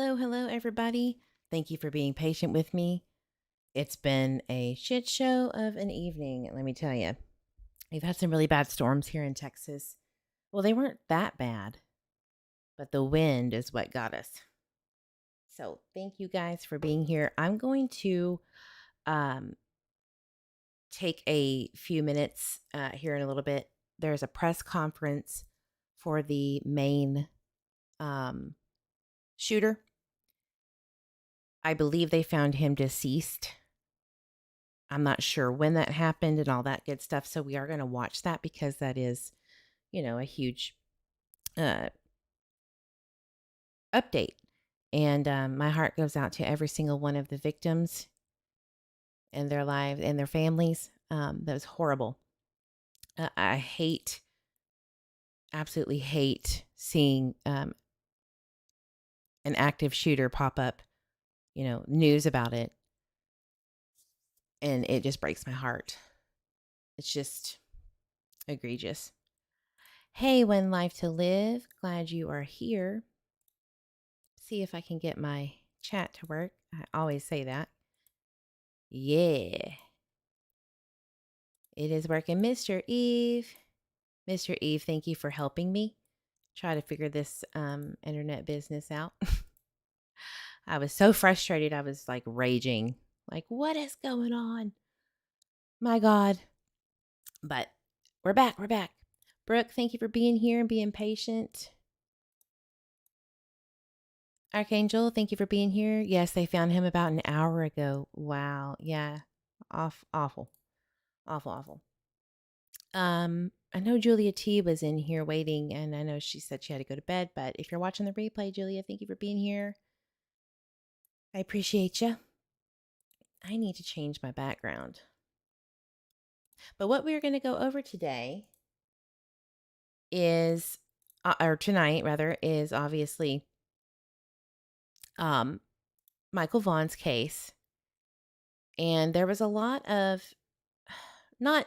Hello, everybody. Thank you for being patient with me. It's been a shit show of an evening, let me tell you. We've had some really bad storms here in Texas. Well, they weren't that bad, but the wind is what got us. So, thank you guys for being here. I'm going to um, take a few minutes here in a little bit. There's a press conference for the main shooter. I believe they found him deceased. I'm not sure when that happened and all that good stuff. So we are going to watch that because that is, a huge uh, update. And my heart goes out to every single one of the victims and their lives and their families. That was horrible. I absolutely hate seeing an active shooter pop up, news about it. And it just breaks my heart. It's just egregious. Hey, When Life to Live. Glad you are here. See if I can get my chat to work. I always say that. Yeah. It is working. Mr. Eve. Mr. Eve, thank you for helping me try to figure this internet business out. I was so frustrated. I was like raging. Like, what is going on? My God. But we're back. We're back. Brooke, thank you for being here and being patient. Archangel, thank you for being here. Yes, they found him about an hour ago. Wow. Yeah. Awful. Awful. I know Julia T was in here waiting, and I know she said she had to go to bed, but if you're watching the replay, Julia, thank you for being here. I appreciate you. I need to change my background. But what we're going to go over today is, or tonight rather, is obviously Michael Vaughan's case. And there was a lot of not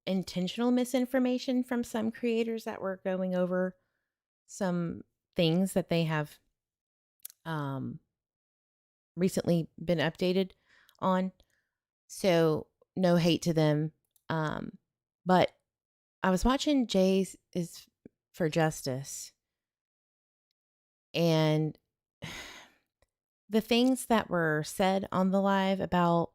intentional misinformation from some creators that were going over some things that they have recently been updated on. So no hate to them. But I was watching Jay's is for Justice, and the things that were said on the live about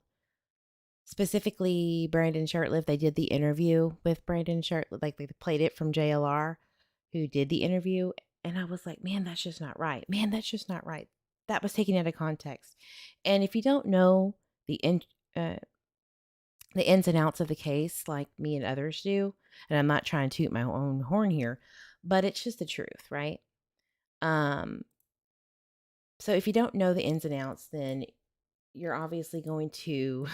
specifically Brandon Shurtleff, they did the interview with Brandon Shurtleff, like they played it from JLR, who did the interview. And I was like, man, that's just not right. Man, that's just not right. That was taken out of context. And if you don't know the ins and outs of the case, like me and others do, and I'm not trying to toot my own horn here, but it's just the truth, right? So if you don't know the ins and outs, then you're obviously going to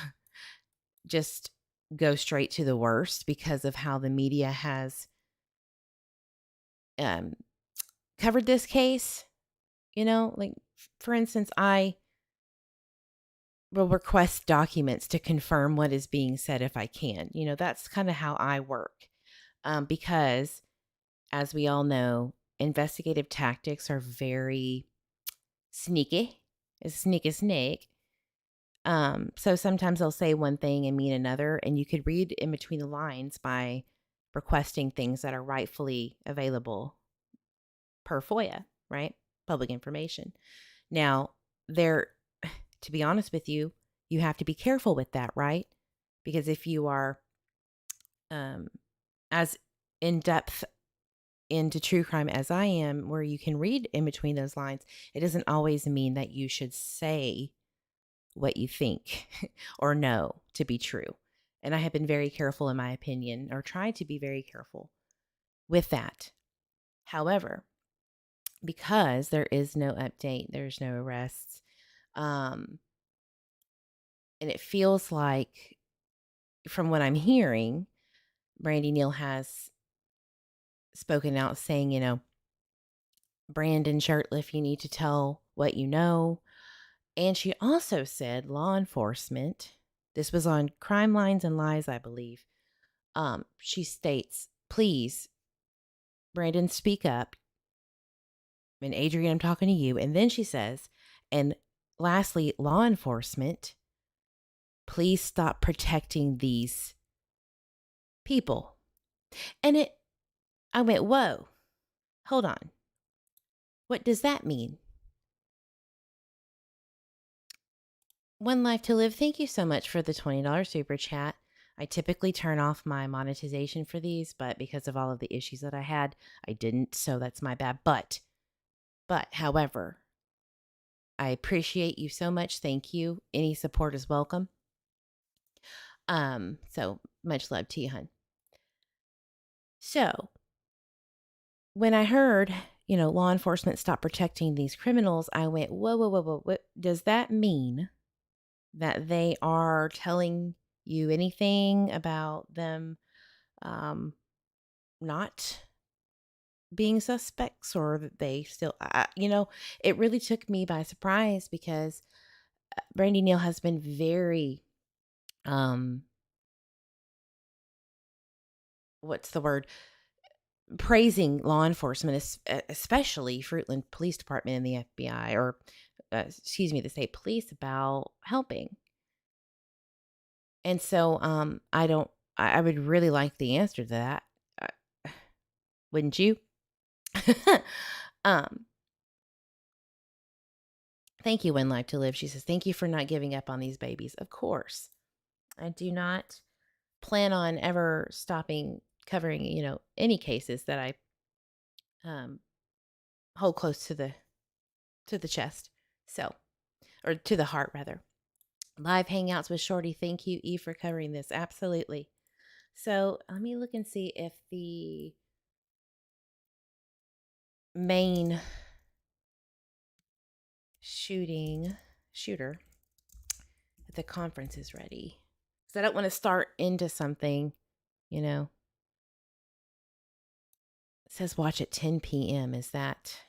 just go straight to the worst because of how the media has covered this case. Like, for instance, I will request documents to confirm what is being said if I can. That's kind of how I work. Because, as we all know, investigative tactics are very sneaky. It's snake. So sometimes they'll say one thing and mean another, and you could read in between the lines by requesting things that are rightfully available per FOIA, right? Public information. Now, to be honest with you, you have to be careful with that, right? Because if you are as in depth into true crime as I am, where you can read in between those lines, it doesn't always mean that you should say what you think or know to be true. And I have been very careful in my opinion, or tried to be very careful with that. However, because there is no update, there's no arrests, and it feels like, from what I'm hearing, Brandy Neal has spoken out saying, Brandon Shurtleff, you need to tell what you know. And she also said law enforcement, this was on Crime Lines and Lies, I believe. She states, please, Brandon, speak up. And Adrian, I'm talking to you. And then she says, And lastly, law enforcement, please stop protecting these people. And I went, whoa, hold on. What does that mean? One Life to Live, thank you so much for the $20 super chat. I typically turn off my monetization for these, but because of all of the issues that I had, I didn't, so that's my bad. But however, I appreciate you so much. Thank you. Any support is welcome. So much love to you, hun. So when I heard, law enforcement stop protecting these criminals, I went, whoa, whoa, whoa, whoa. What does that mean? That they are telling you anything about them not being suspects, or that they still, it really took me by surprise, because Brandy Neal has been very, what's the word? Praising law enforcement, especially Fruitland Police Department and the FBI, or the state police, about helping. And so I would really like the answer to that. Wouldn't you? Thank you, When Life to Live. She says, thank you for not giving up on these babies. Of course. I do not plan on ever stopping covering, any cases that I hold close to the chest. So, or to the heart, rather. Live hangouts with Shorty. Thank you, Eve, for covering this. Absolutely. So let me look and see if the main shooter at the conference is ready. Because I don't want to start into something, It says watch at 10 p.m. Is that...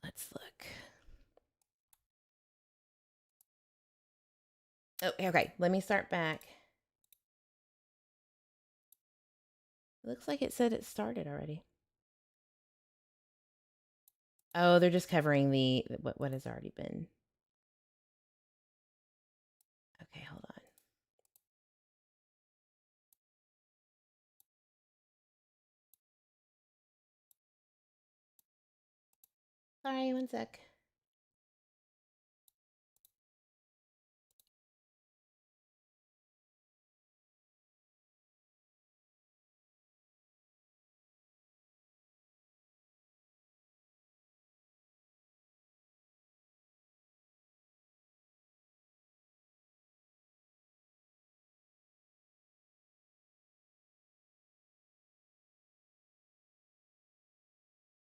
Let's look. Oh, okay. Let me start back. It looks like it said it started already. Oh, they're just covering the what has already been. Okay, hold on. Sorry, one sec.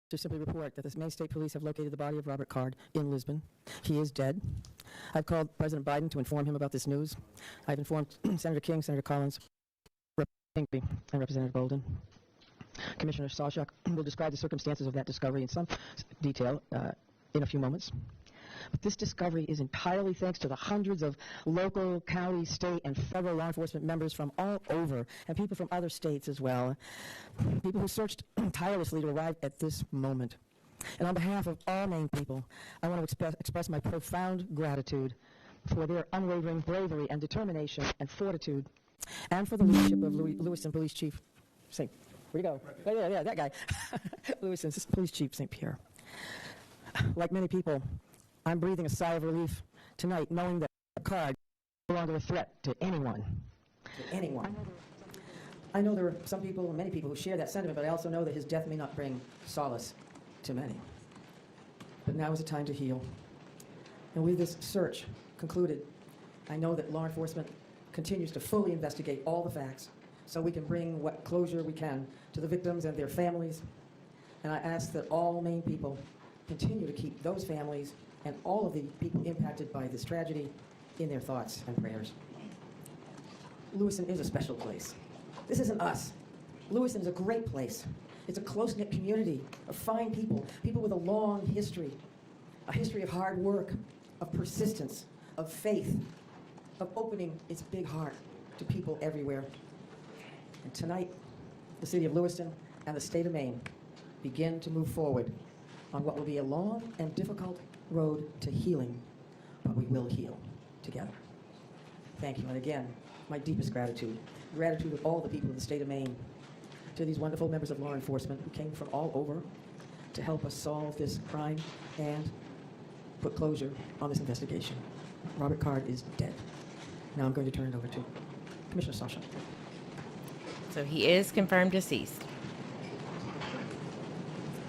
To simply report that the Maine State Police have located the body of Robert Card in Lisbon. He is dead. I've called President Biden to inform him about this news. I've informed Senator King, Senator Collins, Representative Hinckley, and Representative Bolden. Commissioner Sawchuk will describe the circumstances of that discovery in some detail in a few moments. But this discovery is entirely thanks to the hundreds of local, county, state, and federal law enforcement members from all over, and people from other states as well, people who searched tirelessly to arrive at this moment. And on behalf of all Maine people, I want to express my profound gratitude for their unwavering bravery and determination and fortitude, and for the leadership of Lewiston Police Chief St. Where'd he go? Oh, yeah, that guy. Lewiston Police Chief St. Pierre. Like many people, I'm breathing a sigh of relief tonight, knowing that Card is no longer a threat to anyone. To anyone. I know there are some people, many people, who share that sentiment, but I also know that his death may not bring solace to many. But now is the time to heal. And with this search concluded, I know that law enforcement continues to fully investigate all the facts so we can bring what closure we can to the victims and their families. And I ask that all Maine people continue to keep those families and all of the people impacted by this tragedy in their thoughts and prayers. Lewiston is a special place. This isn't us. Lewiston is a great place. It's a close-knit community of fine people, people with a long history, a history of hard work, of persistence, of faith, of opening its big heart to people everywhere. And tonight, the city of Lewiston and the state of Maine begin to move forward on what will be a long and difficult road to healing, but we will heal together. Thank you. And again, my deepest gratitude. Gratitude of all the people of the state of Maine, to these wonderful members of law enforcement who came from all over to help us solve this crime and put closure on this investigation. Robert Card is dead. Now I'm going to turn it over to Commissioner Sasha. So he is confirmed deceased.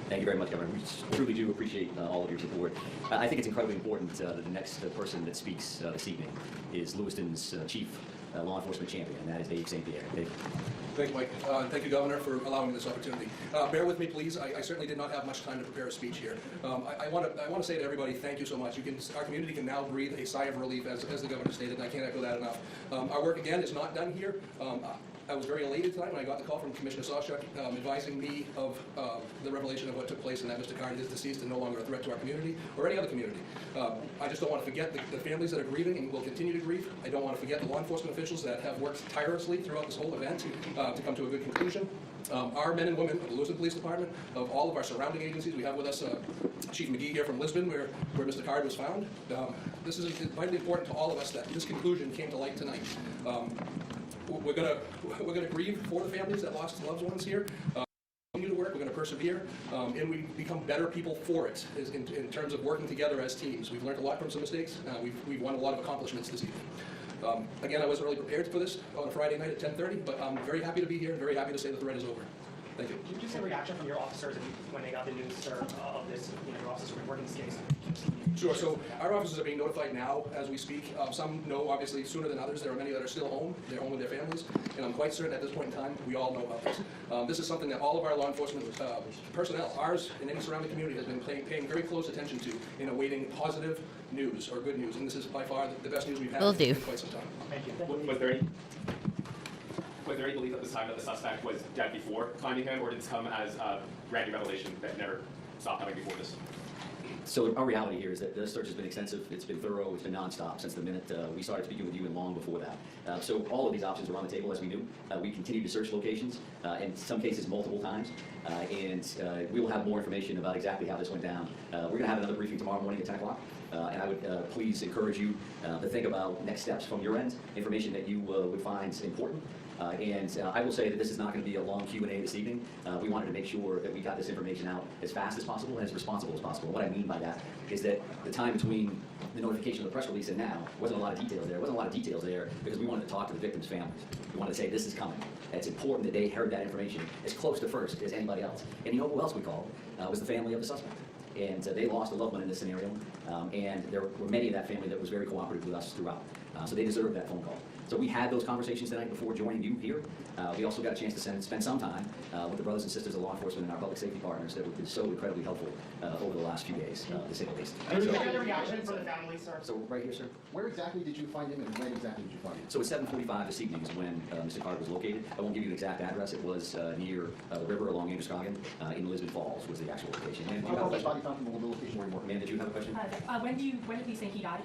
Thank you very much, Governor. We truly do appreciate all of your support. I think it's incredibly important that the next person that speaks this evening is Lewiston's chief law enforcement champion, and that is Dave St. Pierre. Dave. Thank you, Mike. Thank you, Governor, for allowing me this opportunity. Bear with me, please. I certainly did not have much time to prepare a speech here. I want to say to everybody, thank you so much. Our community can now breathe a sigh of relief, as the Governor stated, and I can't echo that enough. Our work, again, is not done here. I was very elated tonight when I got the call from Commissioner Sawchuk advising me of the revelation of what took place and that Mr. Card is deceased and no longer a threat to our community or any other community. I just don't want to forget the families that are grieving and will continue to grieve. I don't want to forget the law enforcement officials that have worked tirelessly throughout this whole event to come to a good conclusion. Our men and women of the Lewiston Police Department, of all of our surrounding agencies, we have with us Chief McGee here from Lisbon, where Mr. Card was found. This is vitally important to all of us that this conclusion came to light tonight. We're gonna grieve for the families that lost loved ones here. Continue to work. We're going to persevere, and we become better people for it. In terms of working together as teams, we've learned a lot from some mistakes. We've won a lot of accomplishments this evening. Again, I wasn't really prepared for this on a Friday night at 10:30, but I'm very happy to be here and very happy to say the threat is over. Thank you. Can you just say a reaction from your officers when they got the news, sir, of this? Your officers were working this case. Sure. So our officers are being notified now as we speak. Some know, obviously, sooner than others. There are many that are still home. They're home with their families. And I'm quite certain at this point in time, we all know about this. This is something that all of our law enforcement personnel, ours and any surrounding community, has been paying very close attention to in awaiting positive news or good news. And this is by far the best news we've had in quite some time. Thank you. Was there any belief at this time that the suspect was dead before finding him, or did this come as a random revelation that never stopped coming before this? So our reality here is that the search has been extensive, it's been thorough, it's been nonstop since the minute we started speaking with you and long before that. So all of these options were on the table as we knew. We continue to search locations, in some cases multiple times, and we will have more information about exactly how this went down. We're going to have another briefing tomorrow morning at 10 o'clock, and I would please encourage you to think about next steps from your end, information that you would find important. I will say that this is not going to be a long Q&A this evening. We wanted to make sure that we got this information out as fast as possible and as responsible as possible. What I mean by that is that the time between the notification of the press release and now wasn't a lot of details there. There wasn't a lot of details there because we wanted to talk to the victims' families. We wanted to say this is coming. It's important that they heard that information as close to first as anybody else. And you know who else we called? Was the family of the suspect. And they lost a loved one in this scenario, and there were many of that family that was very cooperative with us throughout. So they deserved that phone call. So we had those conversations tonight before joining you here. We also got a chance to spend some time with the brothers and sisters of law enforcement and our public safety partners that have been so incredibly helpful over the last few days, to say the least. Did you get a reaction from the family, sir? So right here, sir. Where exactly did you find him, and when exactly did you find him? So at 7:45 this evening is when Mr. Card was located. I won't give you an exact address. It was near the river along Androscoggin in Lisbon Falls was the actual location. And How was his body found from the location where he worked? Man, did you have a question? When did we think he died?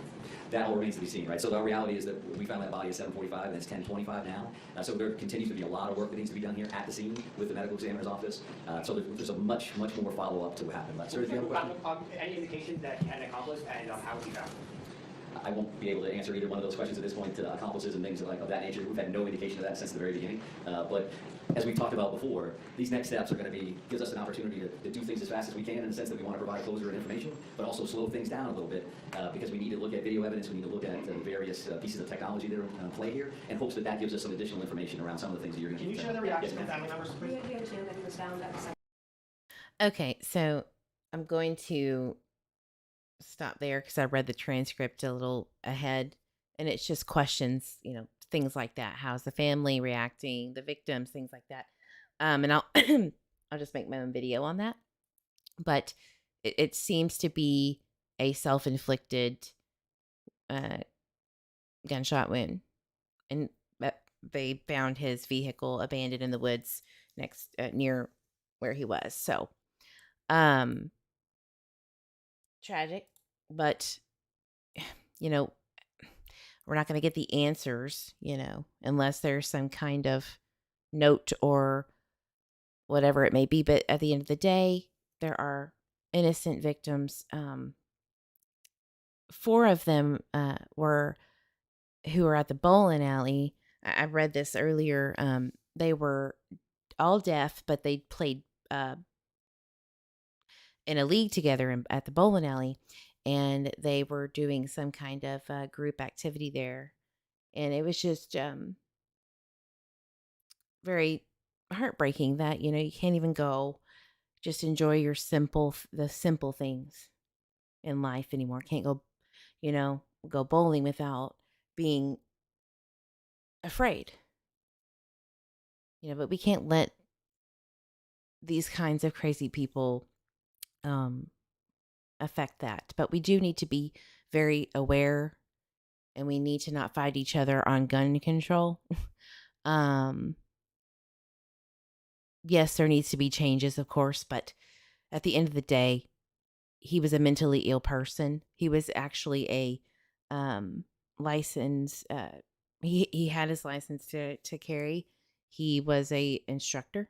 That all remains to be seen, right? So the reality is that we found that body at 7:45, and it's 10:25 now. So there continues to be a lot of work that needs to be done here at the scene with the medical examiner's office. So there's a much more follow-up to what happened. But, sir, if you have a question? Any indication that he had an accomplice, and how was he found? I won't be able to answer either one of those questions at this point. Accomplices and things of that nature. We've had no indication of that since the very beginning. But as we've talked about before, these next steps are going to gives us an opportunity to do things as fast as we can in the sense that we want to provide closure and information, but also slow things down a little bit because we need to look at video evidence, we need to look at the various pieces of technology that are in play here, in hopes that that gives us some additional information around some of the things that you're going to Can you share the reaction of family members, please? We understand that he was found at the site. Okay, so I'm going to stop there because I read the transcript a little ahead, and it's just questions, things like that. How's the family reacting? The victims, things like that. And I'll I'll just make my own video on that. But it seems to be a self-inflicted gunshot wound, and they found his vehicle abandoned in the woods near where he was. So, tragic, but we're not going to get the answers, unless there's some kind of note or whatever it may be. But at the end of the day, there are innocent victims. 4 of them were who were at the bowling alley. I read this earlier. They were all deaf, but they played in a league together at the bowling alley, and they were doing some kind of group activity there, and it was just very heartbreaking that you can't even go just enjoy the simple things in life anymore. Can't go bowling without being afraid. But we can't let these kinds of crazy people affect that. But we do need to be very aware, and we need to not fight each other on gun control. Yes, there needs to be changes, of course, but at the end of the day, he was a mentally ill person. He was actually a license. He had his license to carry. He was a instructor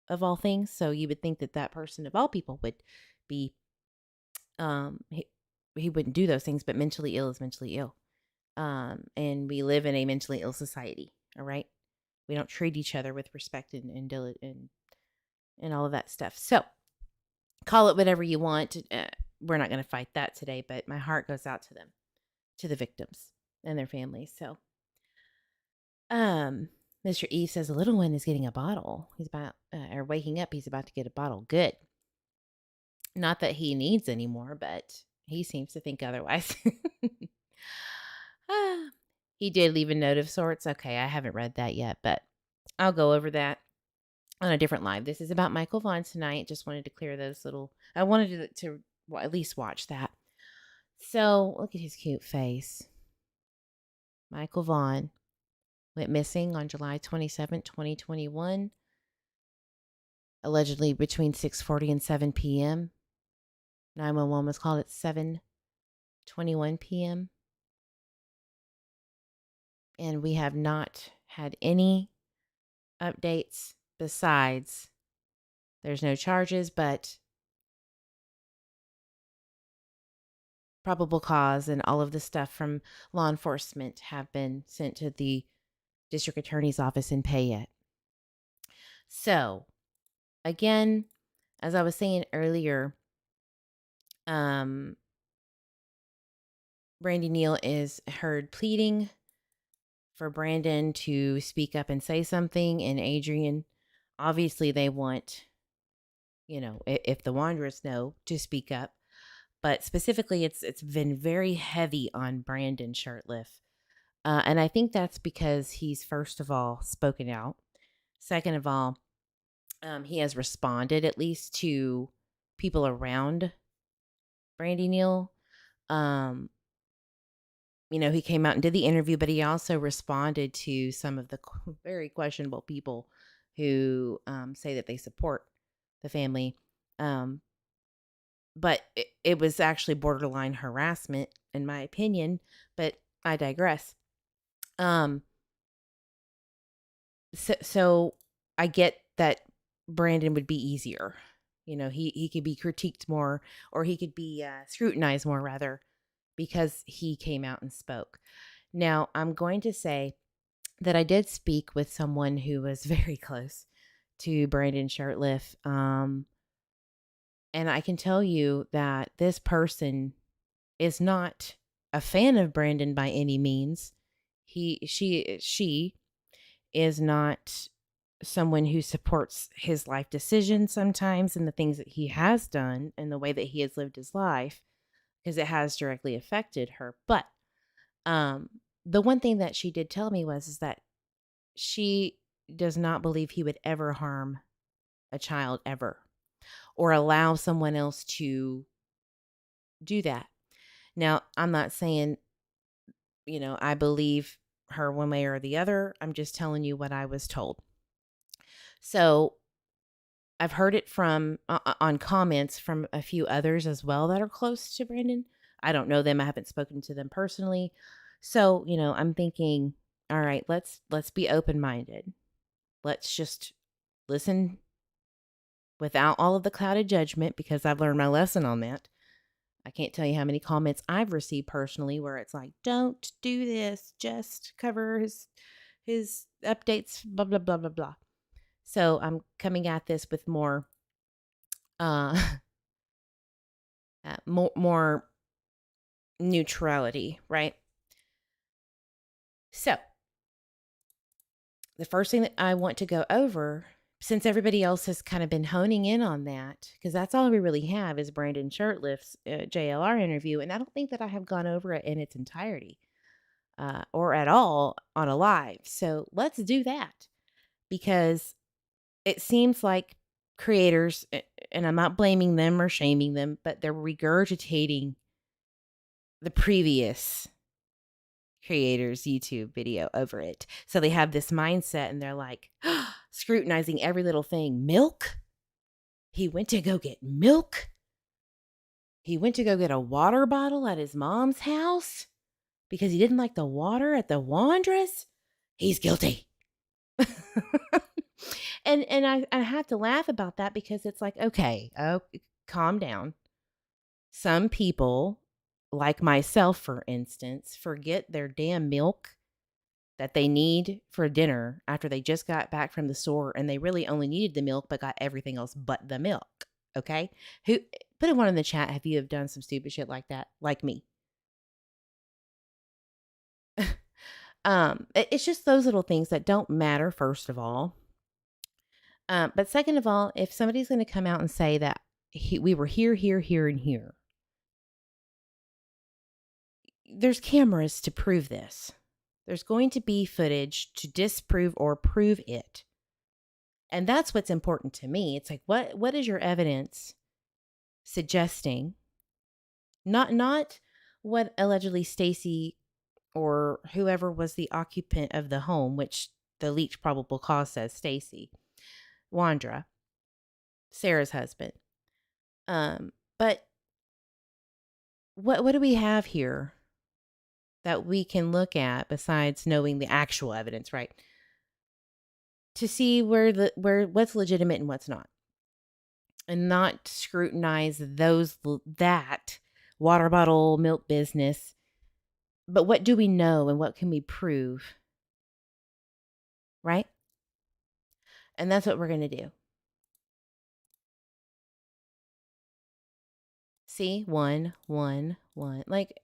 of all things, so you would think that that person of all people would be he wouldn't do those things, but mentally ill is mentally ill. And we live in a mentally ill society. All right, we don't treat each other with respect and all of that stuff. So call it whatever you want. We're not going to fight that today, but my heart goes out to them, to the victims and their families. So, Mr. E says the little one is getting a bottle. He's about, or waking up. He's about to get a bottle. Good. Not that he needs any more, but he seems to think otherwise. He did leave a note of sorts. Okay, I haven't read that yet, but I'll go over that on a different live. This is about Michael Vaughan tonight. Just wanted to clear those little. I wanted to at least watch that. So look at his cute face. Michael Vaughan went missing on July 27, 2021, allegedly between 6:40 and 7 p.m. 911 was called at 7:21 p.m. And we have not had any updates besides there's no charges, but probable cause and all of the stuff from law enforcement have been sent to the district attorney's office in Payette. So, again, as I was saying earlier, Brandy Neal is heard pleading for Brandon to speak up and say something, and Adrian, obviously they want, if the Wanderers know, to speak up. But specifically, it's been very heavy on Brandon Shurtleff. And I think that's because he's, first of all, spoken out. Second of all, he has responded at least to people around Brandy Neal. He came out and did the interview, but he also responded to some of the very questionable people who say that they support the family. But it was actually borderline harassment, in my opinion, but I digress. So I get that Brandon would be easier. He could be critiqued more, or he could be scrutinized more, rather, because he came out and spoke. Now, I'm going to say that I did speak with someone who was very close to Brandon Shurtleff. And I can tell you that this person is not a fan of Brandon by any means. She is not someone who supports his life decisions sometimes and the things that he has done and the way that he has lived his life, because it has directly affected her. But the one thing that she did tell me is that she does not believe he would ever harm a child ever, or allow someone else to do that. Now, I'm not saying, I believe her one way or the other. I'm just telling you what I was told. So I've heard it from on comments from a few others as well that are close to Brandon. I don't know them. I haven't spoken to them personally. So, I'm thinking, all right, let's be open-minded. Let's just listen without all of the clouded judgment, because I've learned my lesson on that. I can't tell you how many comments I've received personally where it's like, don't do this, just cover his updates, blah, blah, blah, blah, blah. So I'm coming at this with more more neutrality, right? So the first thing that I want to go over, since everybody else has kind of been honing in on that, because that's all we really have is Brandon Shirtliff's JLR interview, and I don't think that I have gone over it in its entirety or at all on a live. So let's do that, because it seems like creators, and I'm not blaming them or shaming them, but they're regurgitating the previous creator's YouTube video over it. So they have this mindset and they're like scrutinizing every little thing. Milk? He went to go get milk? He went to go get a water bottle at his mom's house because he didn't like the water at the laundress? He's guilty. And I have to laugh about that because it's like, okay, calm down. Some people, like myself, for instance, forget their damn milk that they need for dinner after they just got back from the store and they really only needed the milk but got everything else but the milk. Okay? Who put one in the chat if you have done some stupid shit like that, like me. It's just those little things that don't matter, first of all. But second of all, if somebody's going to come out and say that we were here, and here, there's cameras to prove this. There's going to be footage to disprove or prove it. And that's what's important to me. It's like, what is your evidence suggesting? Not what allegedly Stacy or whoever was the occupant of the home, which the leaked probable cause says Stacy, Wandra, Sarah's husband. But what do we have here that we can look at besides knowing the actual evidence, right? To see where what's legitimate and what's not. And not scrutinize that water bottle milk business. But what do we know and what can we prove? Right? And that's what we're going to do. See? 1, 1, 1. Like,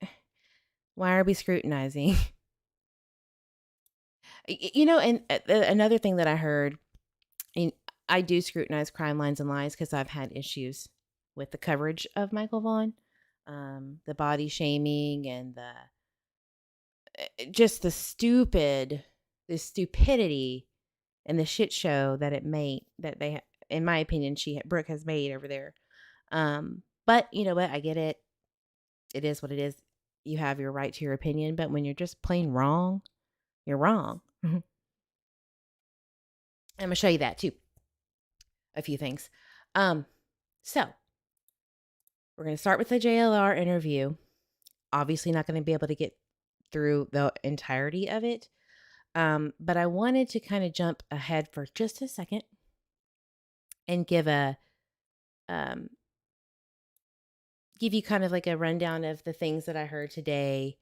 why are we scrutinizing? You know, and another thing that I heard, and I do scrutinize Crime Lines and Lies because I've had issues with the coverage of Michael Vaughan, the body shaming and just the stupidity and the shit show that it made, that they, in my opinion, Brooke has made over there. But you know what? I get it. It is what it is. You have your right to your opinion, but when you're just plain wrong, you're wrong. I'm going to show you that too. A few things. So we're going to start with the JLR interview. Obviously not going to be able to get through the entirety of it. But I wanted to kind of jump ahead for just a second and give you kind of like a rundown of the things that I heard today.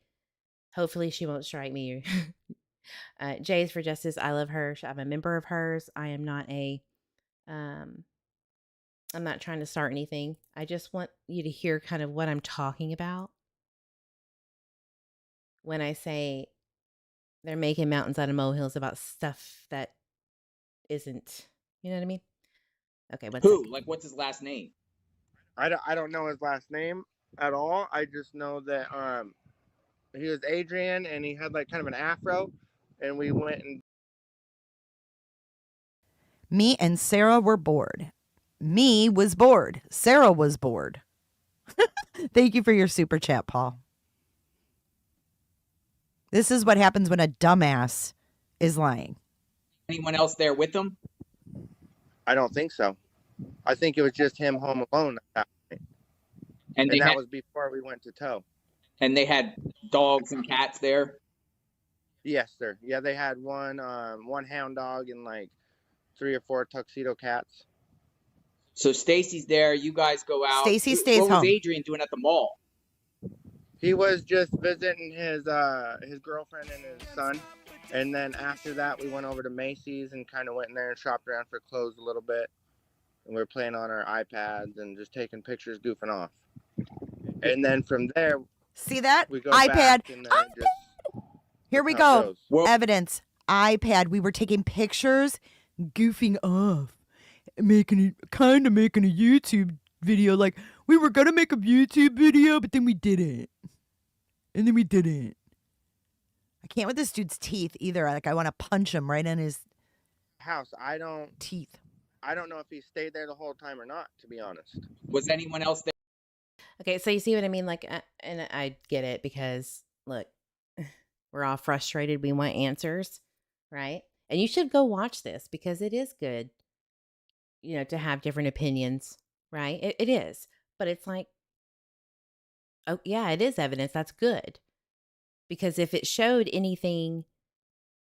Hopefully she won't strike me. Jay's for Justice. I love her. I'm a member of hers. I am not I'm not trying to start anything. I just want you to hear kind of what I'm talking about when I say they're making mountains out of molehills about stuff that isn't. You know what I mean? Okay. Who? Like, what's his last name? I don't know his last name at all. I just know that he was Adrian and he had like kind of an afro, and we went and. Me and Sarah were bored. Me was bored. Sarah was bored. Thank you for your super chat, Paul. This is what happens when a dumbass is lying. Anyone else there with them? I don't think so. I think it was just him home alone at that point. And that was before we went to tow. And they had dogs and cats there? Yes, sir. Yeah, they had one hound dog and like 3 or 4 tuxedo cats. So Stacy's there. You guys go out. Stacy stays What was home. Adrian doing at the mall? He was just visiting his girlfriend and his son, and then after that we went over to Macy's and kind of went in there and shopped around for clothes a little bit, and we were playing on our iPads and just taking pictures, goofing off. And then from there See that? we go iPad. back and then just Here we that's how it go. goes. Well, Evidence. iPad. We were taking pictures, goofing off, making a YouTube video. Like, we were gonna make a YouTube video, but then we didn't. And then we didn't. I can't with this dude's teeth either. Like, I want to punch him right in his House. I don't teeth. know if he stayed there the whole time or not, to be honest. was anyone else there? Okay, so you see what I mean? Like, and I get it because, look, we're all frustrated. We want answers, right? And you should go watch this because it is good, to have different opinions, right? It is. But it's like, oh, yeah, it is evidence. That's good. Because if it showed anything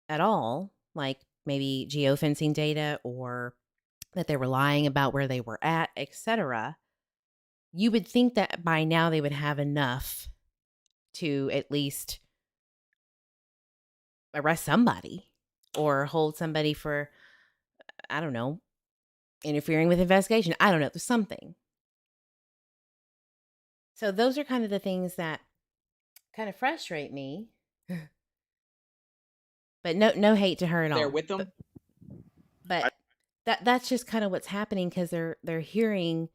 at all, like maybe geofencing data or that they were lying about where they were at, etc., you would think that by now they would have enough to at least arrest somebody or hold somebody for, I don't know, interfering with investigation. I don't know, there's something. So those are kind of the things that kind of frustrate me. But no hate to her at all. There with them? But that's just kind of what's happening because they're hearing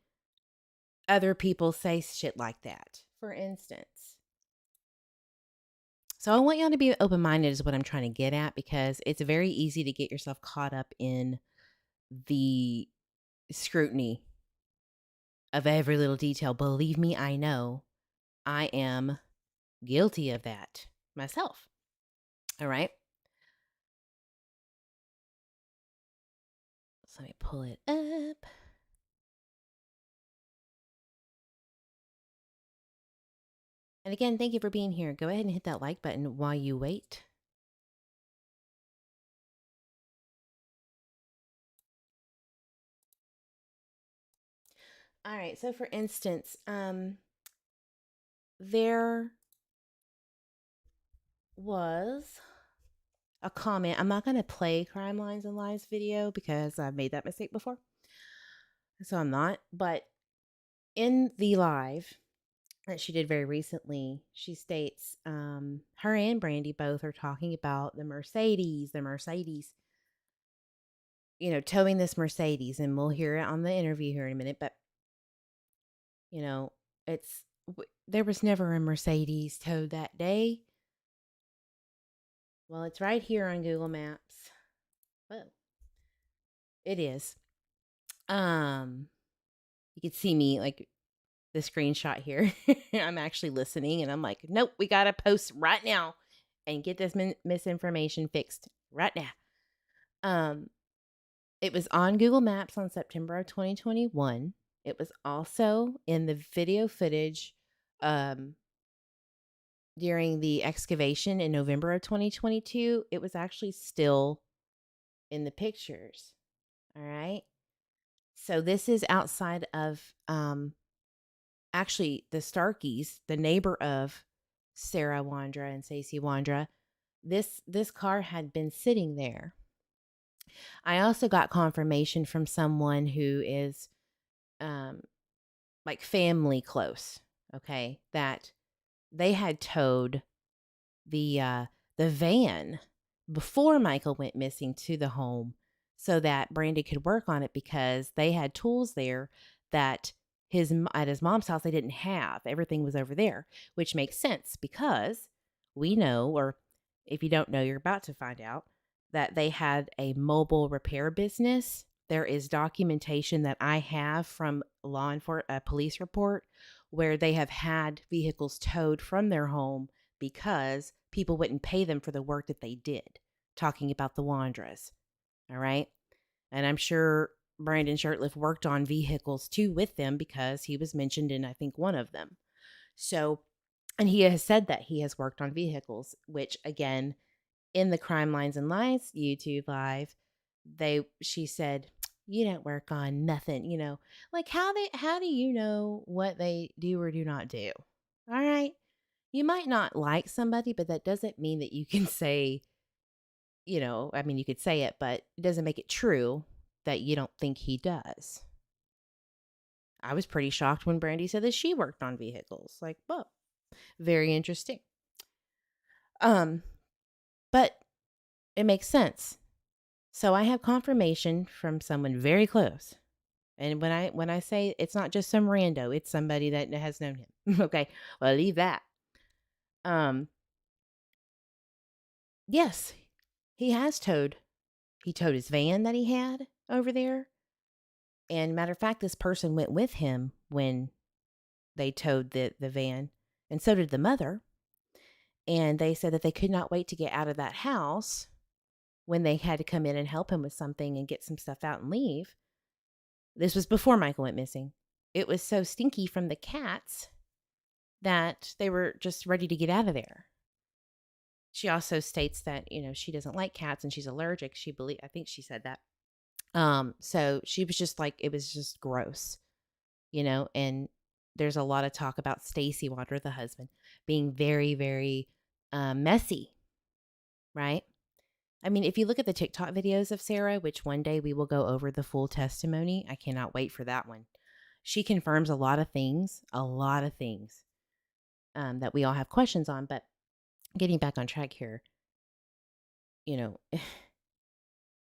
other people say shit like that, for instance. So I want y'all to be open-minded is what I'm trying to get at, because it's very easy to get yourself caught up in the scrutiny of every little detail. Believe me, I know. I am guilty of that myself. All right. So let me pull it up. And again, thank you for being here. Go ahead and hit that like button while you wait. All right. So for instance, there was a comment. I'm not going to play Crime Lines and Lies video because I've made that mistake before. So I'm not. But in the live that she did very recently, she states her and Brandy both are talking about the Mercedes, towing this Mercedes, and we'll hear it on the interview here in a minute. But, there was never a Mercedes towed that day. Well, it's right here on Google Maps. Whoa. It is. You can see me like the screenshot here. I'm actually listening and I'm like, nope, we got to post right now and get this misinformation fixed right now. It was on Google Maps on September of 2021. It was also in the video footage during the excavation in November of 2022. It was actually still in the pictures. All right. So this is outside of actually the Starkeys, the neighbor of Sarah Wandra and Stacey Wandra. This car had been sitting there. I also got confirmation from someone who is like family close, okay, that they had towed the van before Michael went missing to the home so that Brandy could work on it, because they had tools there that at his mom's house they didn't have. Everything was over there, which makes sense because we know, or if you don't know, you're about to find out, that they had a mobile repair business. There is documentation that I have from a police report where they have had vehicles towed from their home because people wouldn't pay them for the work that they did, talking about the Wandras. All right. And I'm sure Brandon Shurtleff worked on vehicles too with them because he was mentioned in, I think, one of them. So, and he has said that he has worked on vehicles, which again, in the Crime Lines and Lies YouTube live, she said, You don't work on nothing, you know. Like how do you know what they do or do not do? All right. You might not like somebody, but that doesn't mean that you can say, you know, I mean, you could say it, but it doesn't make it true that you don't think he does. I was pretty shocked when Brandy said that she worked on vehicles. Like, whoa, very interesting. But it makes sense. So I have confirmation from someone very close. And when I say it's not just some rando, it's somebody that has known him. Okay. Well, I'll leave that. Yes, he has towed. He towed his van that he had over there. And matter of fact, this person went with him when they towed the van, and so did the mother. And they said that they could not wait to get out of that house when they had to come in and help him with something and get some stuff out and leave. This was before Michael went missing. It was so stinky from the cats that they were just ready to get out of there. She also states that, you know, she doesn't like cats and she's allergic. I think she said that. So she was just like, it was just gross, you know, and there's a lot of talk about Stacy Water, the husband, being very, very messy, right? I mean, if you look at the TikTok videos of Sarah, which one day we will go over the full testimony, I cannot wait for that one. She confirms a lot of things that we all have questions on. But getting back on track here, you know,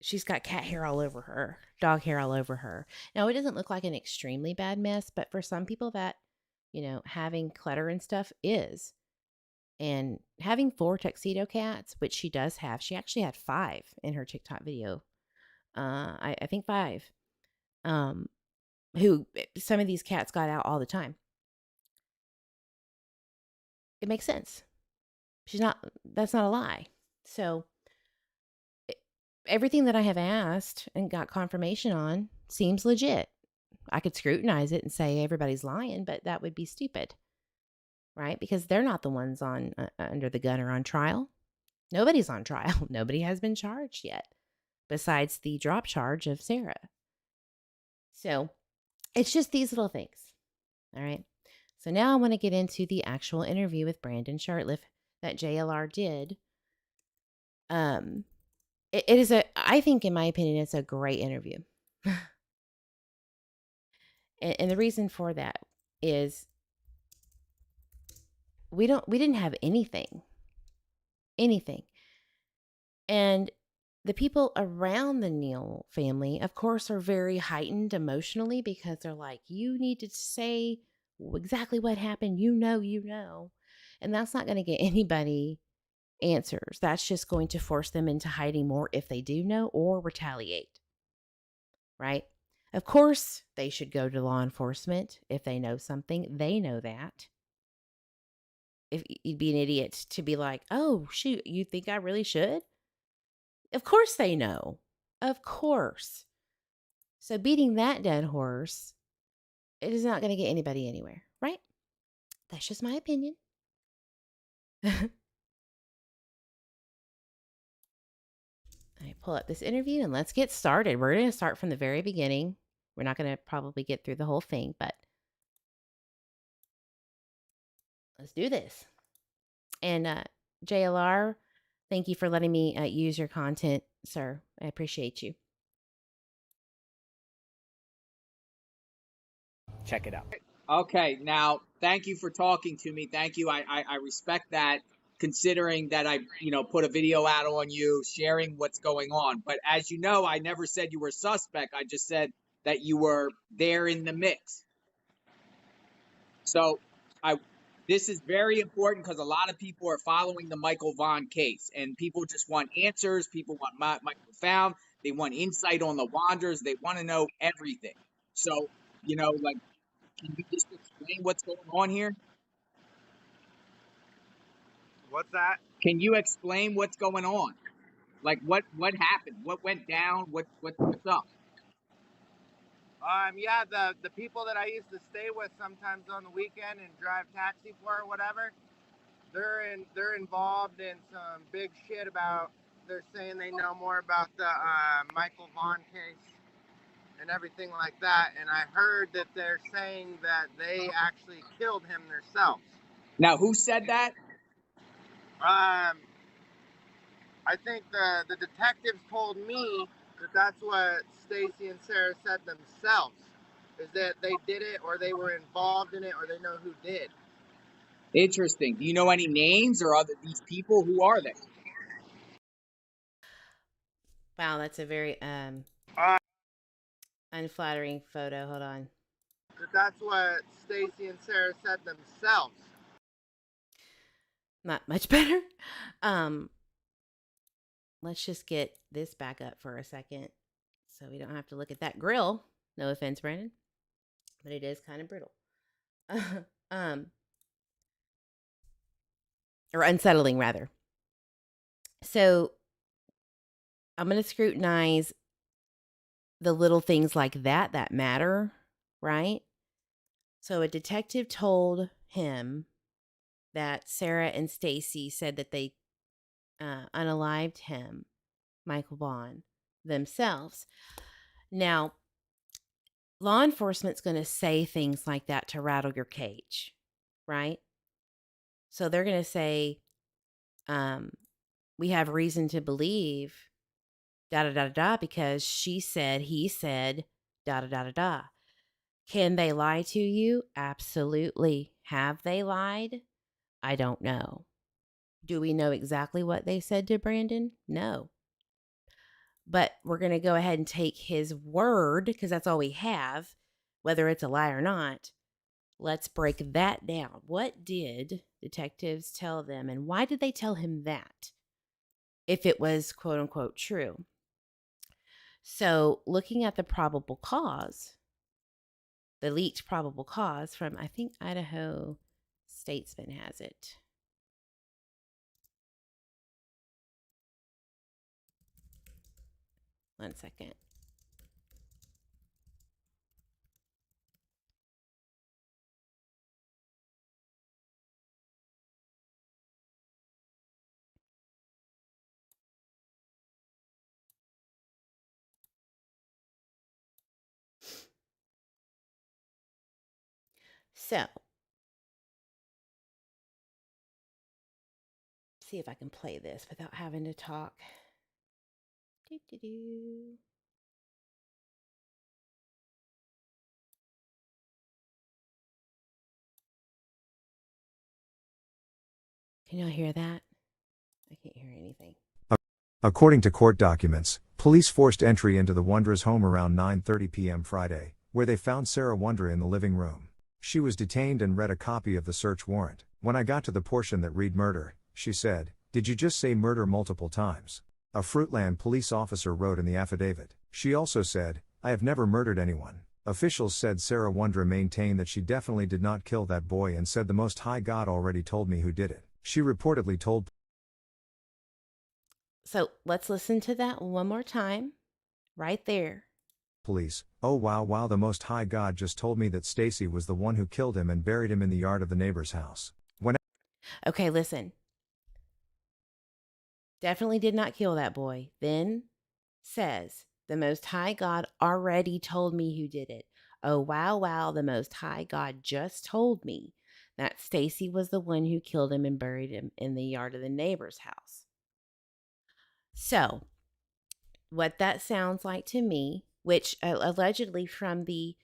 she's got cat hair all over her, dog hair all over her. Now, it doesn't look like an extremely bad mess, but for some people that, you know, having clutter and stuff is. And having 4 tuxedo cats, which she does have, she actually had 5 in her TikTok video. I think 5. Who some of these cats got out all the time. It makes sense. That's not a lie. So everything that I have asked and got confirmation on seems legit. I could scrutinize it and say everybody's lying, but that would be stupid. Right? Because they're not the ones on under the gun or on trial. Nobody's on trial. Nobody has been charged yet, besides the drop charge of Sarah. So it's just these little things. All right. So now I want to get into the actual interview with Brandon Shartliff that JLR did. It is I think, in my opinion, it's a great interview. and the reason for that is we didn't have anything. And the people around the Neal family, of course, are very heightened emotionally because they're like, you need to say exactly what happened. You know. And that's not going to get anybody answers. That's just going to force them into hiding more if they do know or retaliate. Right? Of course, they should go to law enforcement if they know something. They know that. If you'd be an idiot to be like, oh, shoot, you think I really should? Of course they know. Of course. So beating that dead horse, it is not going to get anybody anywhere, right? That's just my opinion. I pull up this interview and let's get started. We're going to start from the very beginning. We're not going to probably get through the whole thing, but let's do this. And JLR, thank you for letting me use your content, sir. I appreciate you. Check it out. Okay, now thank you for talking to me. Thank you. I respect that, considering that I, put a video out on you, sharing what's going on. But as you know, I never said you were a suspect. I just said that you were there in the mix. So this is very important because a lot of people are following the Michael Vaughan case, and people just want answers. People want Michael Vaughan. They want insight on the Wanderers. They want to know everything. So, can you just explain what's going on here? What's that? Can you explain what's going on? Like what happened? What went down? What's up? Yeah, the people that I used to stay with sometimes on the weekend and drive taxi for or whatever, they're involved in some big shit about. They're saying they know more about the Michael Vaughan case, and everything like that. And I heard that they're saying that they actually killed him themselves. Now, who said that? I think the detectives told me that that's what Stacy and Sarah said themselves, is that they did it or they were involved in it or they know who did. Interesting. Do you know any names or other these people? Who are they? Wow, that's a very unflattering photo. Hold on. That's what Stacy and Sarah said themselves. Not much better. Let's just get this back up for a second so we don't have to look at that grill. No offense, Brandon, but it is kind of brittle. Or unsettling rather. So I'm going to scrutinize the little things like that matter, right? So a detective told him that Sarah and Stacy said that they unalived him, Michael Vaughan, themselves. Now, law enforcement's going to say things like that to rattle your cage, right? So they're going to say, we have reason to believe da da da da because she said, he said, da da da da da. Can they lie to you? Absolutely. Have they lied? I don't know. Do we know exactly what they said to Brandon? No. But we're going to go ahead and take his word because that's all we have, whether it's a lie or not. Let's break that down. What did detectives tell them and why did they tell him that? If it was quote unquote true. So looking at the probable cause, the leaked probable cause from, I think, Idaho Statesman has it. One second. So, see if I can play this without having to talk. Doo-doo-doo. Can y'all hear that? I can't hear anything. According to court documents, police forced entry into the Wondras home around 9:30 p.m. Friday, where they found Sarah Wondra in the living room. She was detained and read a copy of the search warrant. When I got to the portion that read murder, she said, "Did you just say murder multiple times?" A Fruitland police officer wrote in the affidavit. She also said, "I have never murdered anyone." Officials said Sarah Wondra maintained that she definitely did not kill that boy and said the Most High God already told me who did it. She reportedly told. So let's listen to that one more time. Right there. Police, "Oh wow, the Most High God just told me that Stacy was the one who killed him and buried him in the yard of the neighbor's house." Okay, listen. Definitely did not kill that boy. Then says, the Most High God already told me who did it. Oh, wow, the Most High God just told me that Stacy was the one who killed him and buried him in the yard of the neighbor's house. So, what that sounds like to me, which allegedly from the